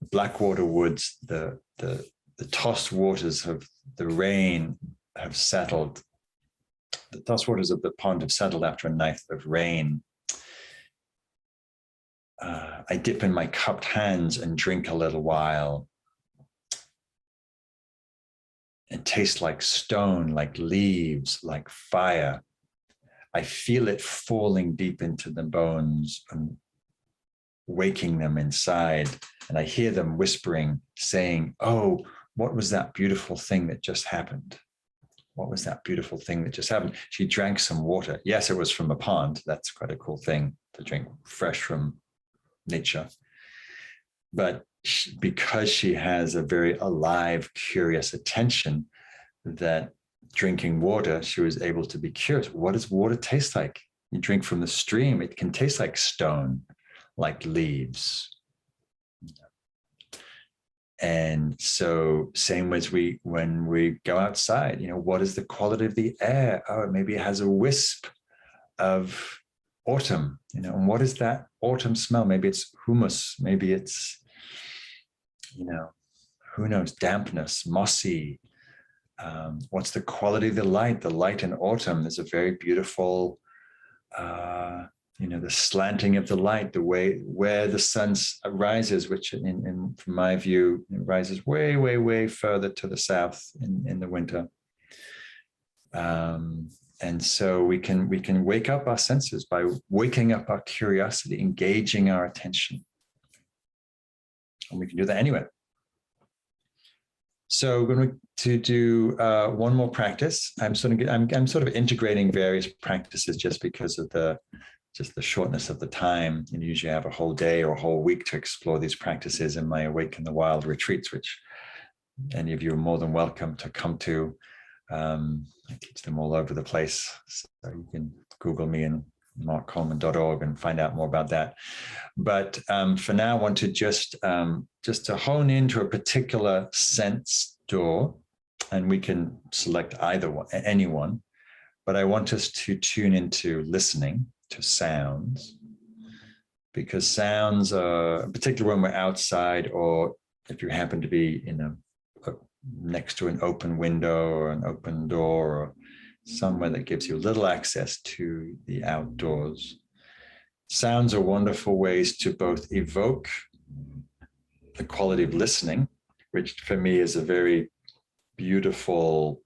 Blackwater Woods, the tossed waters of the rain have settled. The tossed waters of the pond have settled after a night of rain. I dip in my cupped hands and drink a little while. It tastes like stone, like leaves, like fire. I feel it falling deep into the bones and waking them inside. And I hear them whispering, saying, oh, what was that beautiful thing that just happened? What was that beautiful thing that just happened? She drank some water. Yes, it was from a pond. That's quite a cool thing to drink fresh from nature. But because she has a very alive, curious attention, that drinking water, she was able to be curious. What does water taste like? You drink from the stream, it can taste like stone, like leaves. And so same as when we go outside, what is the quality of the air? Oh, maybe it has a wisp of autumn, and what is that autumn smell? Maybe it's humus, maybe it's, who knows, dampness, mossy. What's the quality of the light? The light in autumn is a very beautiful, the slanting of the light, the way where the sun rises, which from my view, it rises way, way, way further to the south in the winter. And so we can wake up our senses by waking up our curiosity, engaging our attention. And we can do that anywhere. So we're going to do one more practice. I'm sort of integrating various practices just because of the shortness of the time. And usually I have a whole day or a whole week to explore these practices in my Awaken the Wild retreats, which any of you are more than welcome to come to. I teach them all over the place. So you can Google me and markcoleman.org and find out more about that. But for now, I want to just to hone into a particular sense door, and we can select anyone, but I want us to tune into listening to sounds, because sounds are, particularly when we're outside, or if you happen to be next to an open window or an open door or somewhere that gives you little access to the outdoors. Sounds are wonderful ways to both evoke the quality of listening, which for me is a very beautiful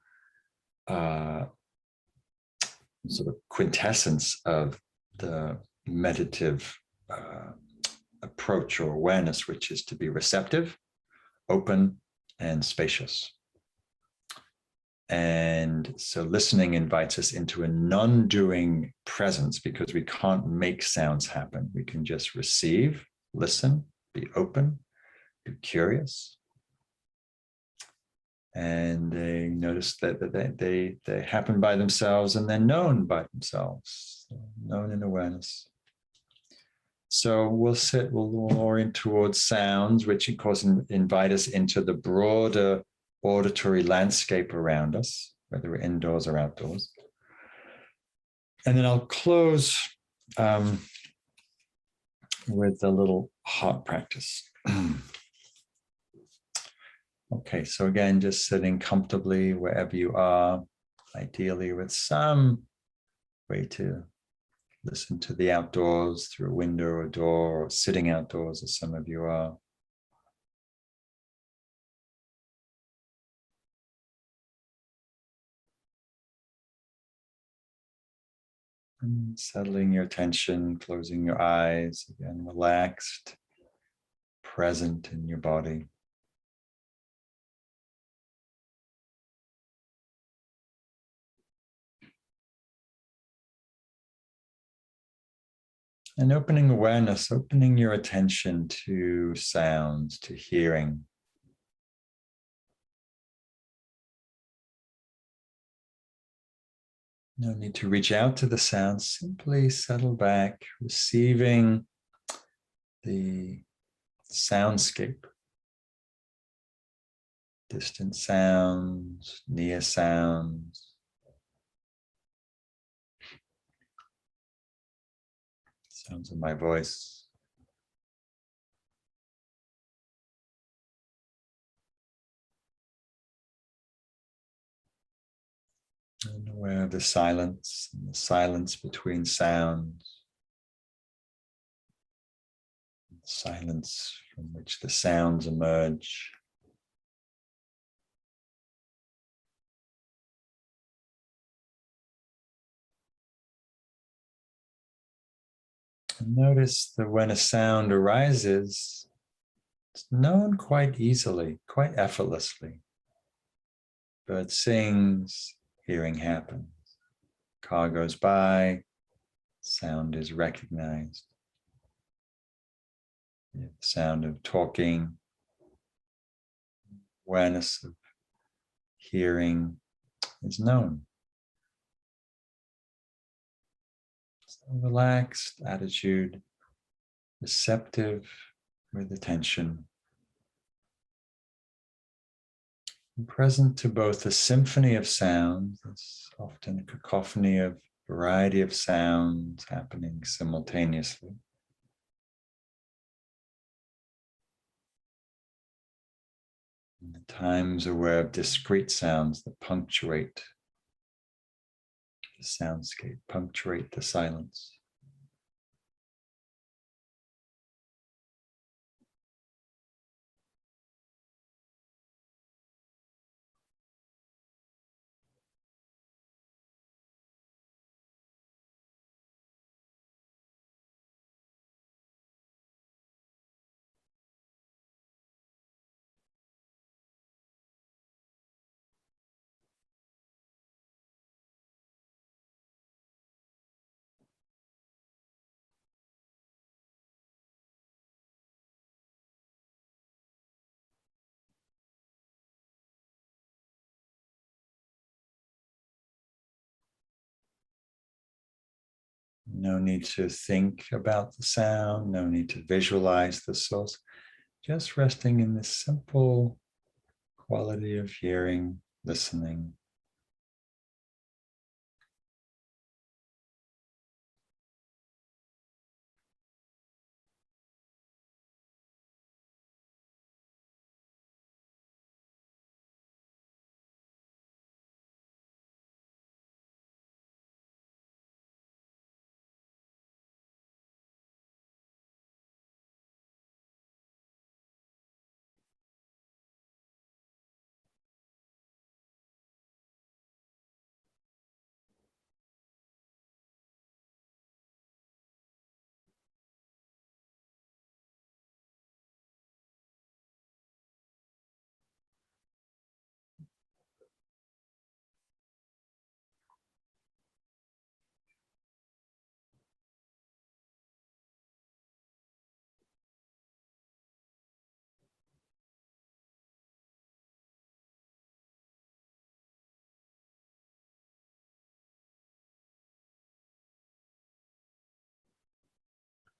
sort of quintessence of the meditative approach or awareness, which is to be receptive, open, and spacious. And so listening invites us into a non-doing presence, because we can't make sounds happen. We can just receive, listen, be open, be curious. And they notice that they happen by themselves, and they're known by themselves, known in awareness. So we'll orient towards sounds, which of course invite us into the broader auditory landscape around us, whether we're indoors or outdoors. And then I'll close with a little heart practice. Okay, so again, just sitting comfortably wherever you are, ideally with some way to listen to the outdoors through a window or a door, or sitting outdoors as some of you are. And settling your attention, closing your eyes, again, relaxed, present in your body. And opening awareness, opening your attention to sounds, to hearing. No need to reach out to the sounds, simply settle back, receiving the soundscape. Distant sounds, near sounds. Sounds of my voice. And aware of the silence and the silence between sounds. The silence from which the sounds emerge. And notice that when a sound arises, it's known quite easily, quite effortlessly. Bird sings, hearing happens. Car goes by, sound is recognized. The sound of talking, awareness of hearing is known. So relaxed attitude, receptive with attention. And present to both a symphony of sounds, there's often a cacophony of variety of sounds happening simultaneously. And at times aware of discrete sounds that punctuate the soundscape, punctuate the silence. No need to think about the sound, no need to visualize the source, just resting in this simple quality of hearing, listening.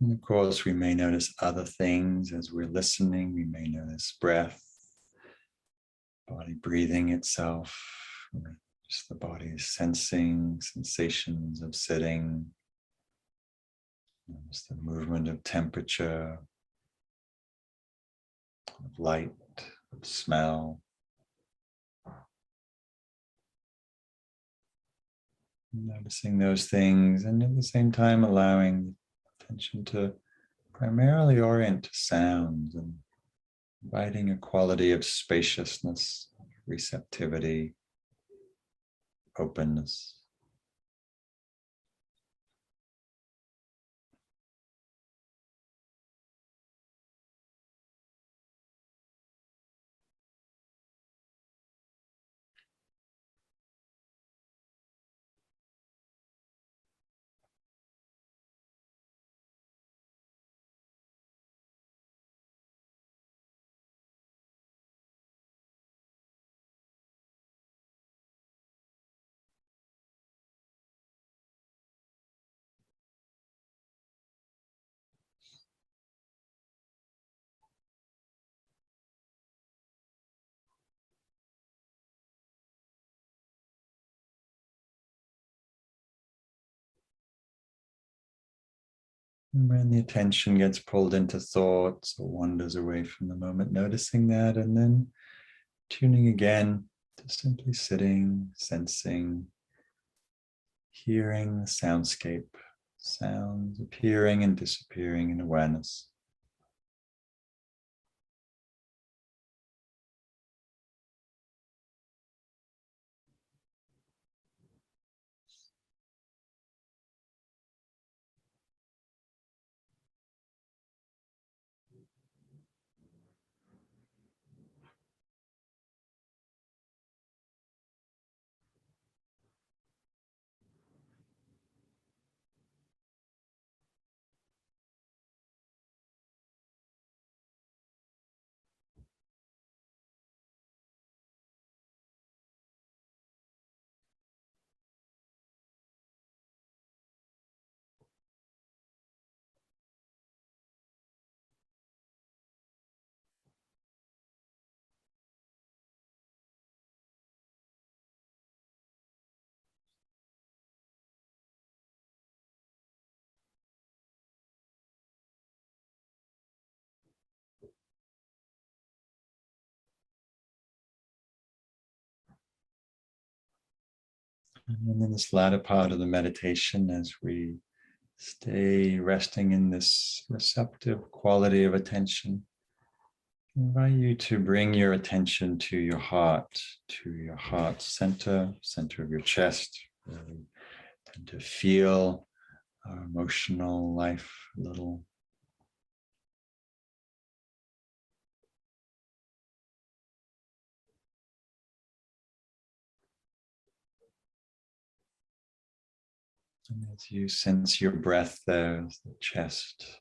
And of course, we may notice other things as we're listening. We may notice breath, body breathing itself, just the body sensing sensations of sitting, notice the movement of temperature, of light, of smell. Noticing those things, and at the same time allowing attention to primarily orient to sounds and inviting a quality of spaciousness, receptivity, openness. And when the attention gets pulled into thoughts or wanders away from the moment, noticing that, and then tuning again to simply sitting, sensing, hearing the soundscape, sounds appearing and disappearing in awareness. And in this latter part of the meditation, as we stay resting in this receptive quality of attention, I invite you to bring your attention to your heart center, center of your chest, where we tend to feel our emotional life a little. And as you sense your breath there, the chest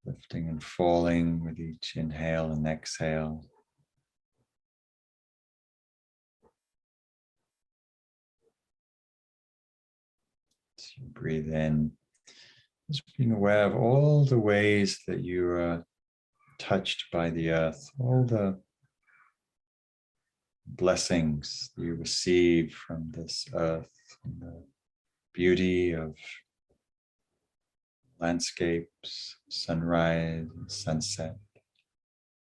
lifting and falling with each inhale and exhale. As you breathe in, just being aware of all the ways that you are touched by the earth, all the blessings you receive from this earth, from the beauty of landscapes, sunrise and sunset,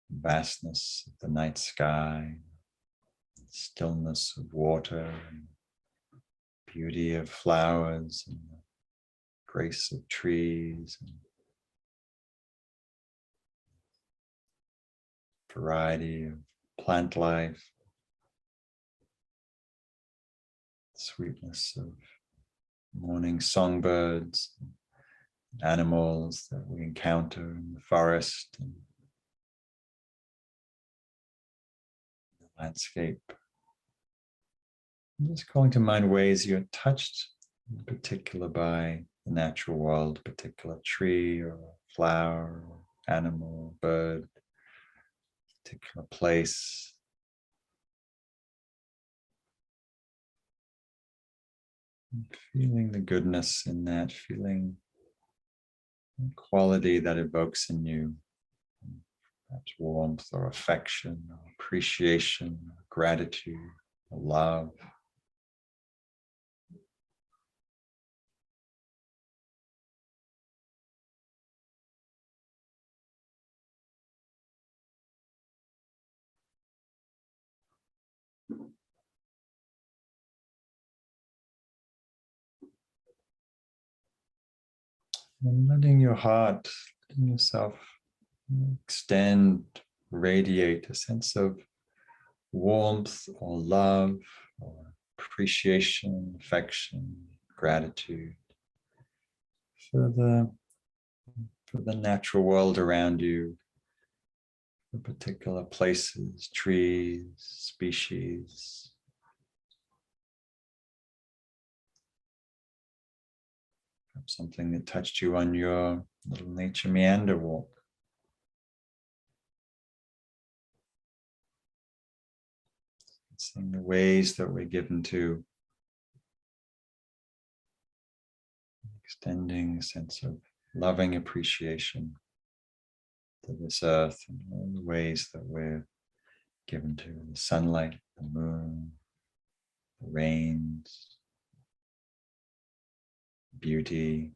vastness of the night sky, stillness of water, and beauty of flowers, and the grace of trees, and variety of plant life, sweetness of morning songbirds, animals that we encounter in the forest and the landscape. I'm just calling to mind ways you're touched in particular by the natural world, a particular tree or flower, or animal, bird, particular place. And feeling the goodness in that, feeling quality that evokes in you, perhaps warmth or affection or appreciation, or gratitude, or love. And letting your heart, letting yourself extend, radiate a sense of warmth or love or appreciation, affection, gratitude for the natural world around you, for particular places, trees, species. Perhaps something that touched you on your little nature meander walk. Seeing the ways that we're given to extending a sense of loving appreciation to this earth and all the ways that we're given to the sunlight, the moon, the rains, beauty.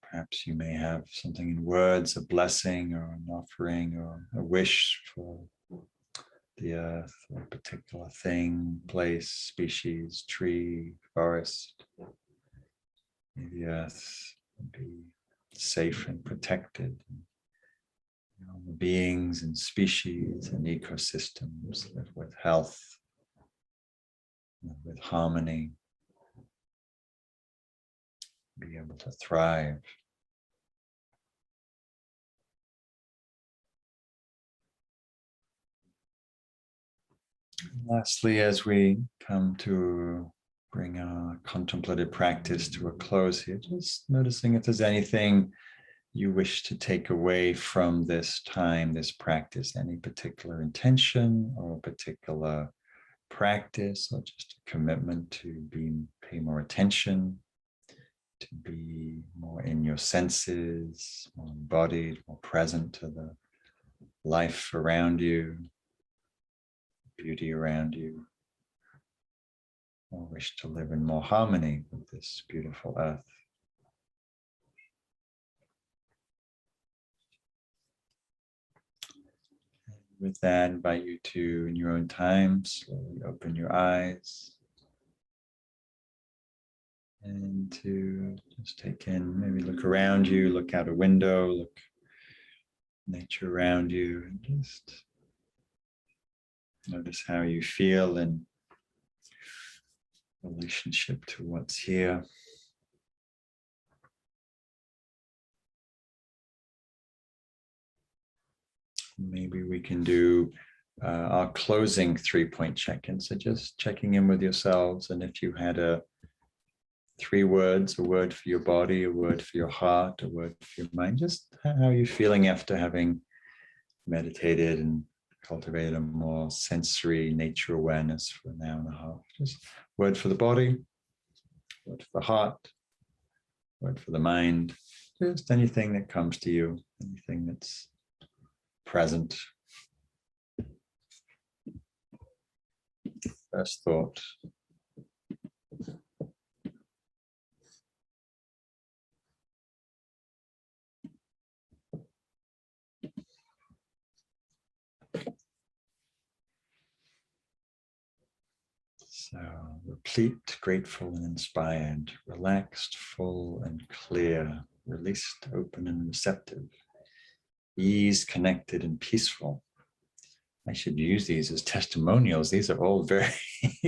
Perhaps you may have something in words, a blessing or an offering or a wish for the earth, or a particular thing, place, species, tree, forest. May the earth be safe and protected. The beings and species and ecosystems live with health, live with harmony, be able to thrive. Lastly, as we come to bring our contemplative practice to a close here, just noticing if there's anything you wish to take away from this time, this practice, any particular intention or particular practice, or just a commitment to pay more attention, to be more in your senses, more embodied, more present to the life around you, beauty around you, or wish to live in more harmony with this beautiful earth. With that, I invite you to, in your own time, slowly open your eyes and to just take in, maybe look around you, look out a window, look nature around you, and just notice how you feel in relationship to what's here. Maybe we can do our closing 3-point check-in. So just checking in with yourselves, and if you had 3 words, a word for your body, a word for your heart, a word for your mind, just how are you feeling after having meditated and cultivated a more sensory nature awareness for an hour and a half. Just word for the body, word for the heart, word for the mind, just anything that comes to you, anything that's present. First thought. So replete, grateful and inspired, relaxed, full and clear, released, open and receptive, eased, connected and peaceful. I should use these as testimonials. These are all very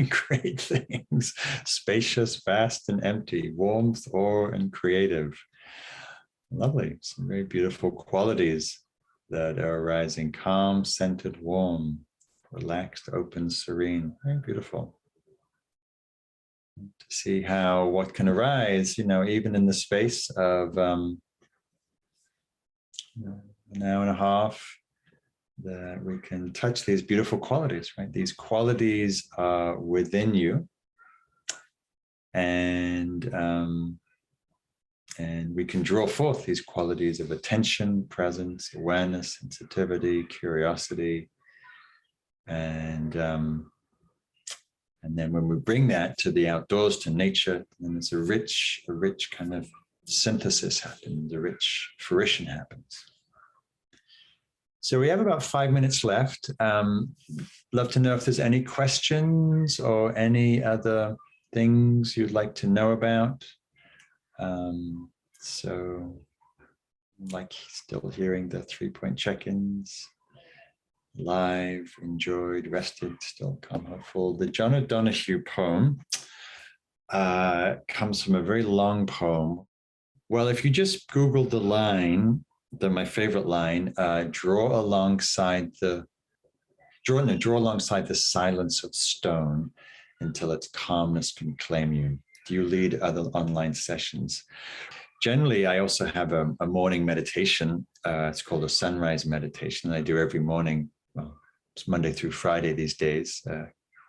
great things. Spacious, vast and empty, warmth, awe and creative. Lovely, some very beautiful qualities that are arising. Calm, centered, warm, relaxed, open, serene. Very beautiful. To see how what can arise, even in the space of an hour and a half, that we can touch these beautiful qualities, right? These qualities are within you. And we can draw forth these qualities of attention, presence, awareness, sensitivity, curiosity. And then when we bring that to the outdoors, to nature, then it's a rich kind of synthesis happens, a rich fruition happens. So we have about 5 minutes left. Love to know if there's any questions or any other things you'd like to know about. So like still hearing the 3-point check-ins. Live, enjoyed, rested, still calm, hopeful. The John O'Donoghue poem comes from a very long poem. Well, if you just Google the line, my favorite line, draw alongside the silence of stone until its calmness can claim you. Do you lead other online sessions? Generally, I also have a morning meditation. It's called a sunrise meditation. I do every morning. Well, it's Monday through Friday these days.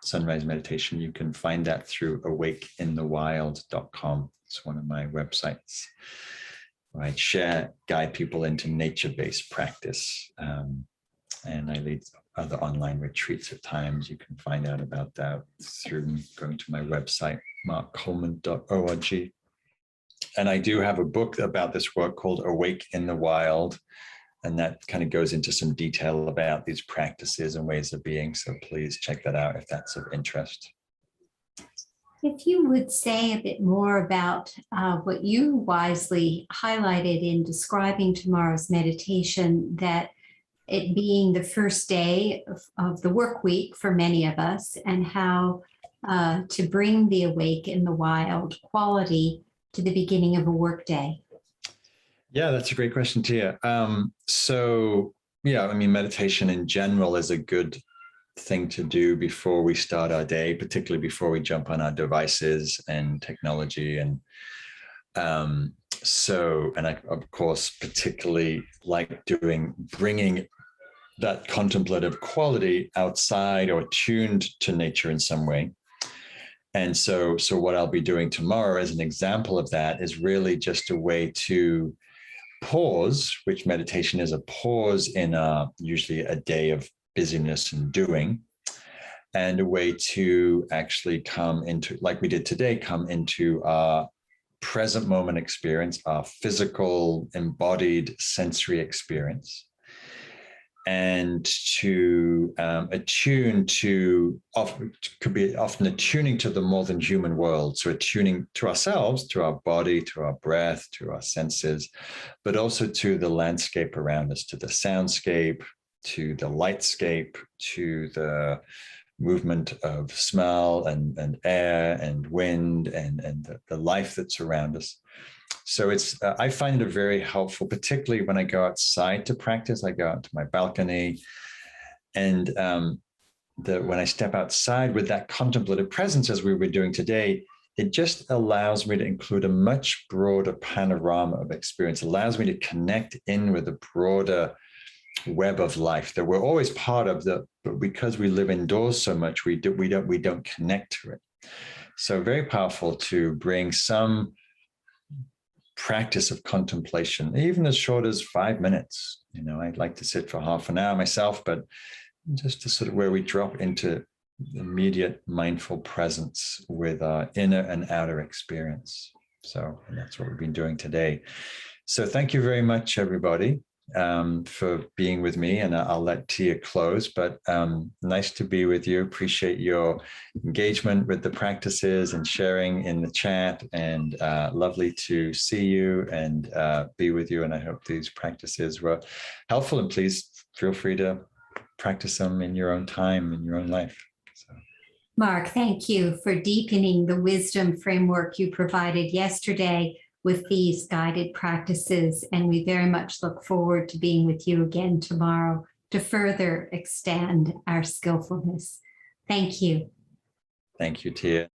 Sunrise meditation. You can find that through awakeninthewild.com. It's one of my websites. I guide people into nature-based practice. And I lead other online retreats at times. You can find out about that through going to my website, markcoleman.org. And I do have a book about this work called Awake in the Wild. And that kind of goes into some detail about these practices and ways of being. So please check that out if that's of interest. If you would say a bit more about what you wisely highlighted in describing tomorrow's meditation, that it being the first day of the work week for many of us, and how to bring the awake in the wild quality to the beginning of a work day. Yeah, that's a great question, Tia. So yeah, I mean, meditation in general is a good thing to do before we start our day, particularly before we jump on our devices and technology. And and I, of course, particularly like bringing that contemplative quality outside or tuned to nature in some way. And so what I'll be doing tomorrow as an example of that is really just a way to pause, which meditation is a pause in usually a day of busyness and doing, and a way to actually come into, like we did today, come into our present moment experience, our physical embodied sensory experience, and to attune to, could be often attuning to the more than human world. So attuning to ourselves, to our body, to our breath, to our senses, but also to the landscape around us, to the soundscape, to the lightscape, to the movement of smell and air and wind and the life that's around us. So it's, I find it very helpful, particularly when I go outside to practice. I go out to my balcony, and when I step outside with that contemplative presence, as we were doing today, it just allows me to include a much broader panorama of experience, allows me to connect in with a broader web of life that we're always part of, but because we live indoors so much, we don't connect to it. So very powerful to bring some practice of contemplation, even as short as 5 minutes. You know, I'd like to sit for half an hour myself, but just to sort of where we drop into immediate mindful presence with our inner and outer experience. So that's what we've been doing today. So thank you very much, everybody, for being with me, and I'll let Tia close, but nice to be with you. Appreciate your engagement with the practices and sharing in the chat, and lovely to see you and be with you. And I hope these practices were helpful, and please feel free to practice them in your own time, in your own life. So. Mark, thank you for deepening the wisdom framework you provided yesterday with these guided practices. And we very much look forward to being with you again tomorrow to further extend our skillfulness. Thank you. Thank you, Tia.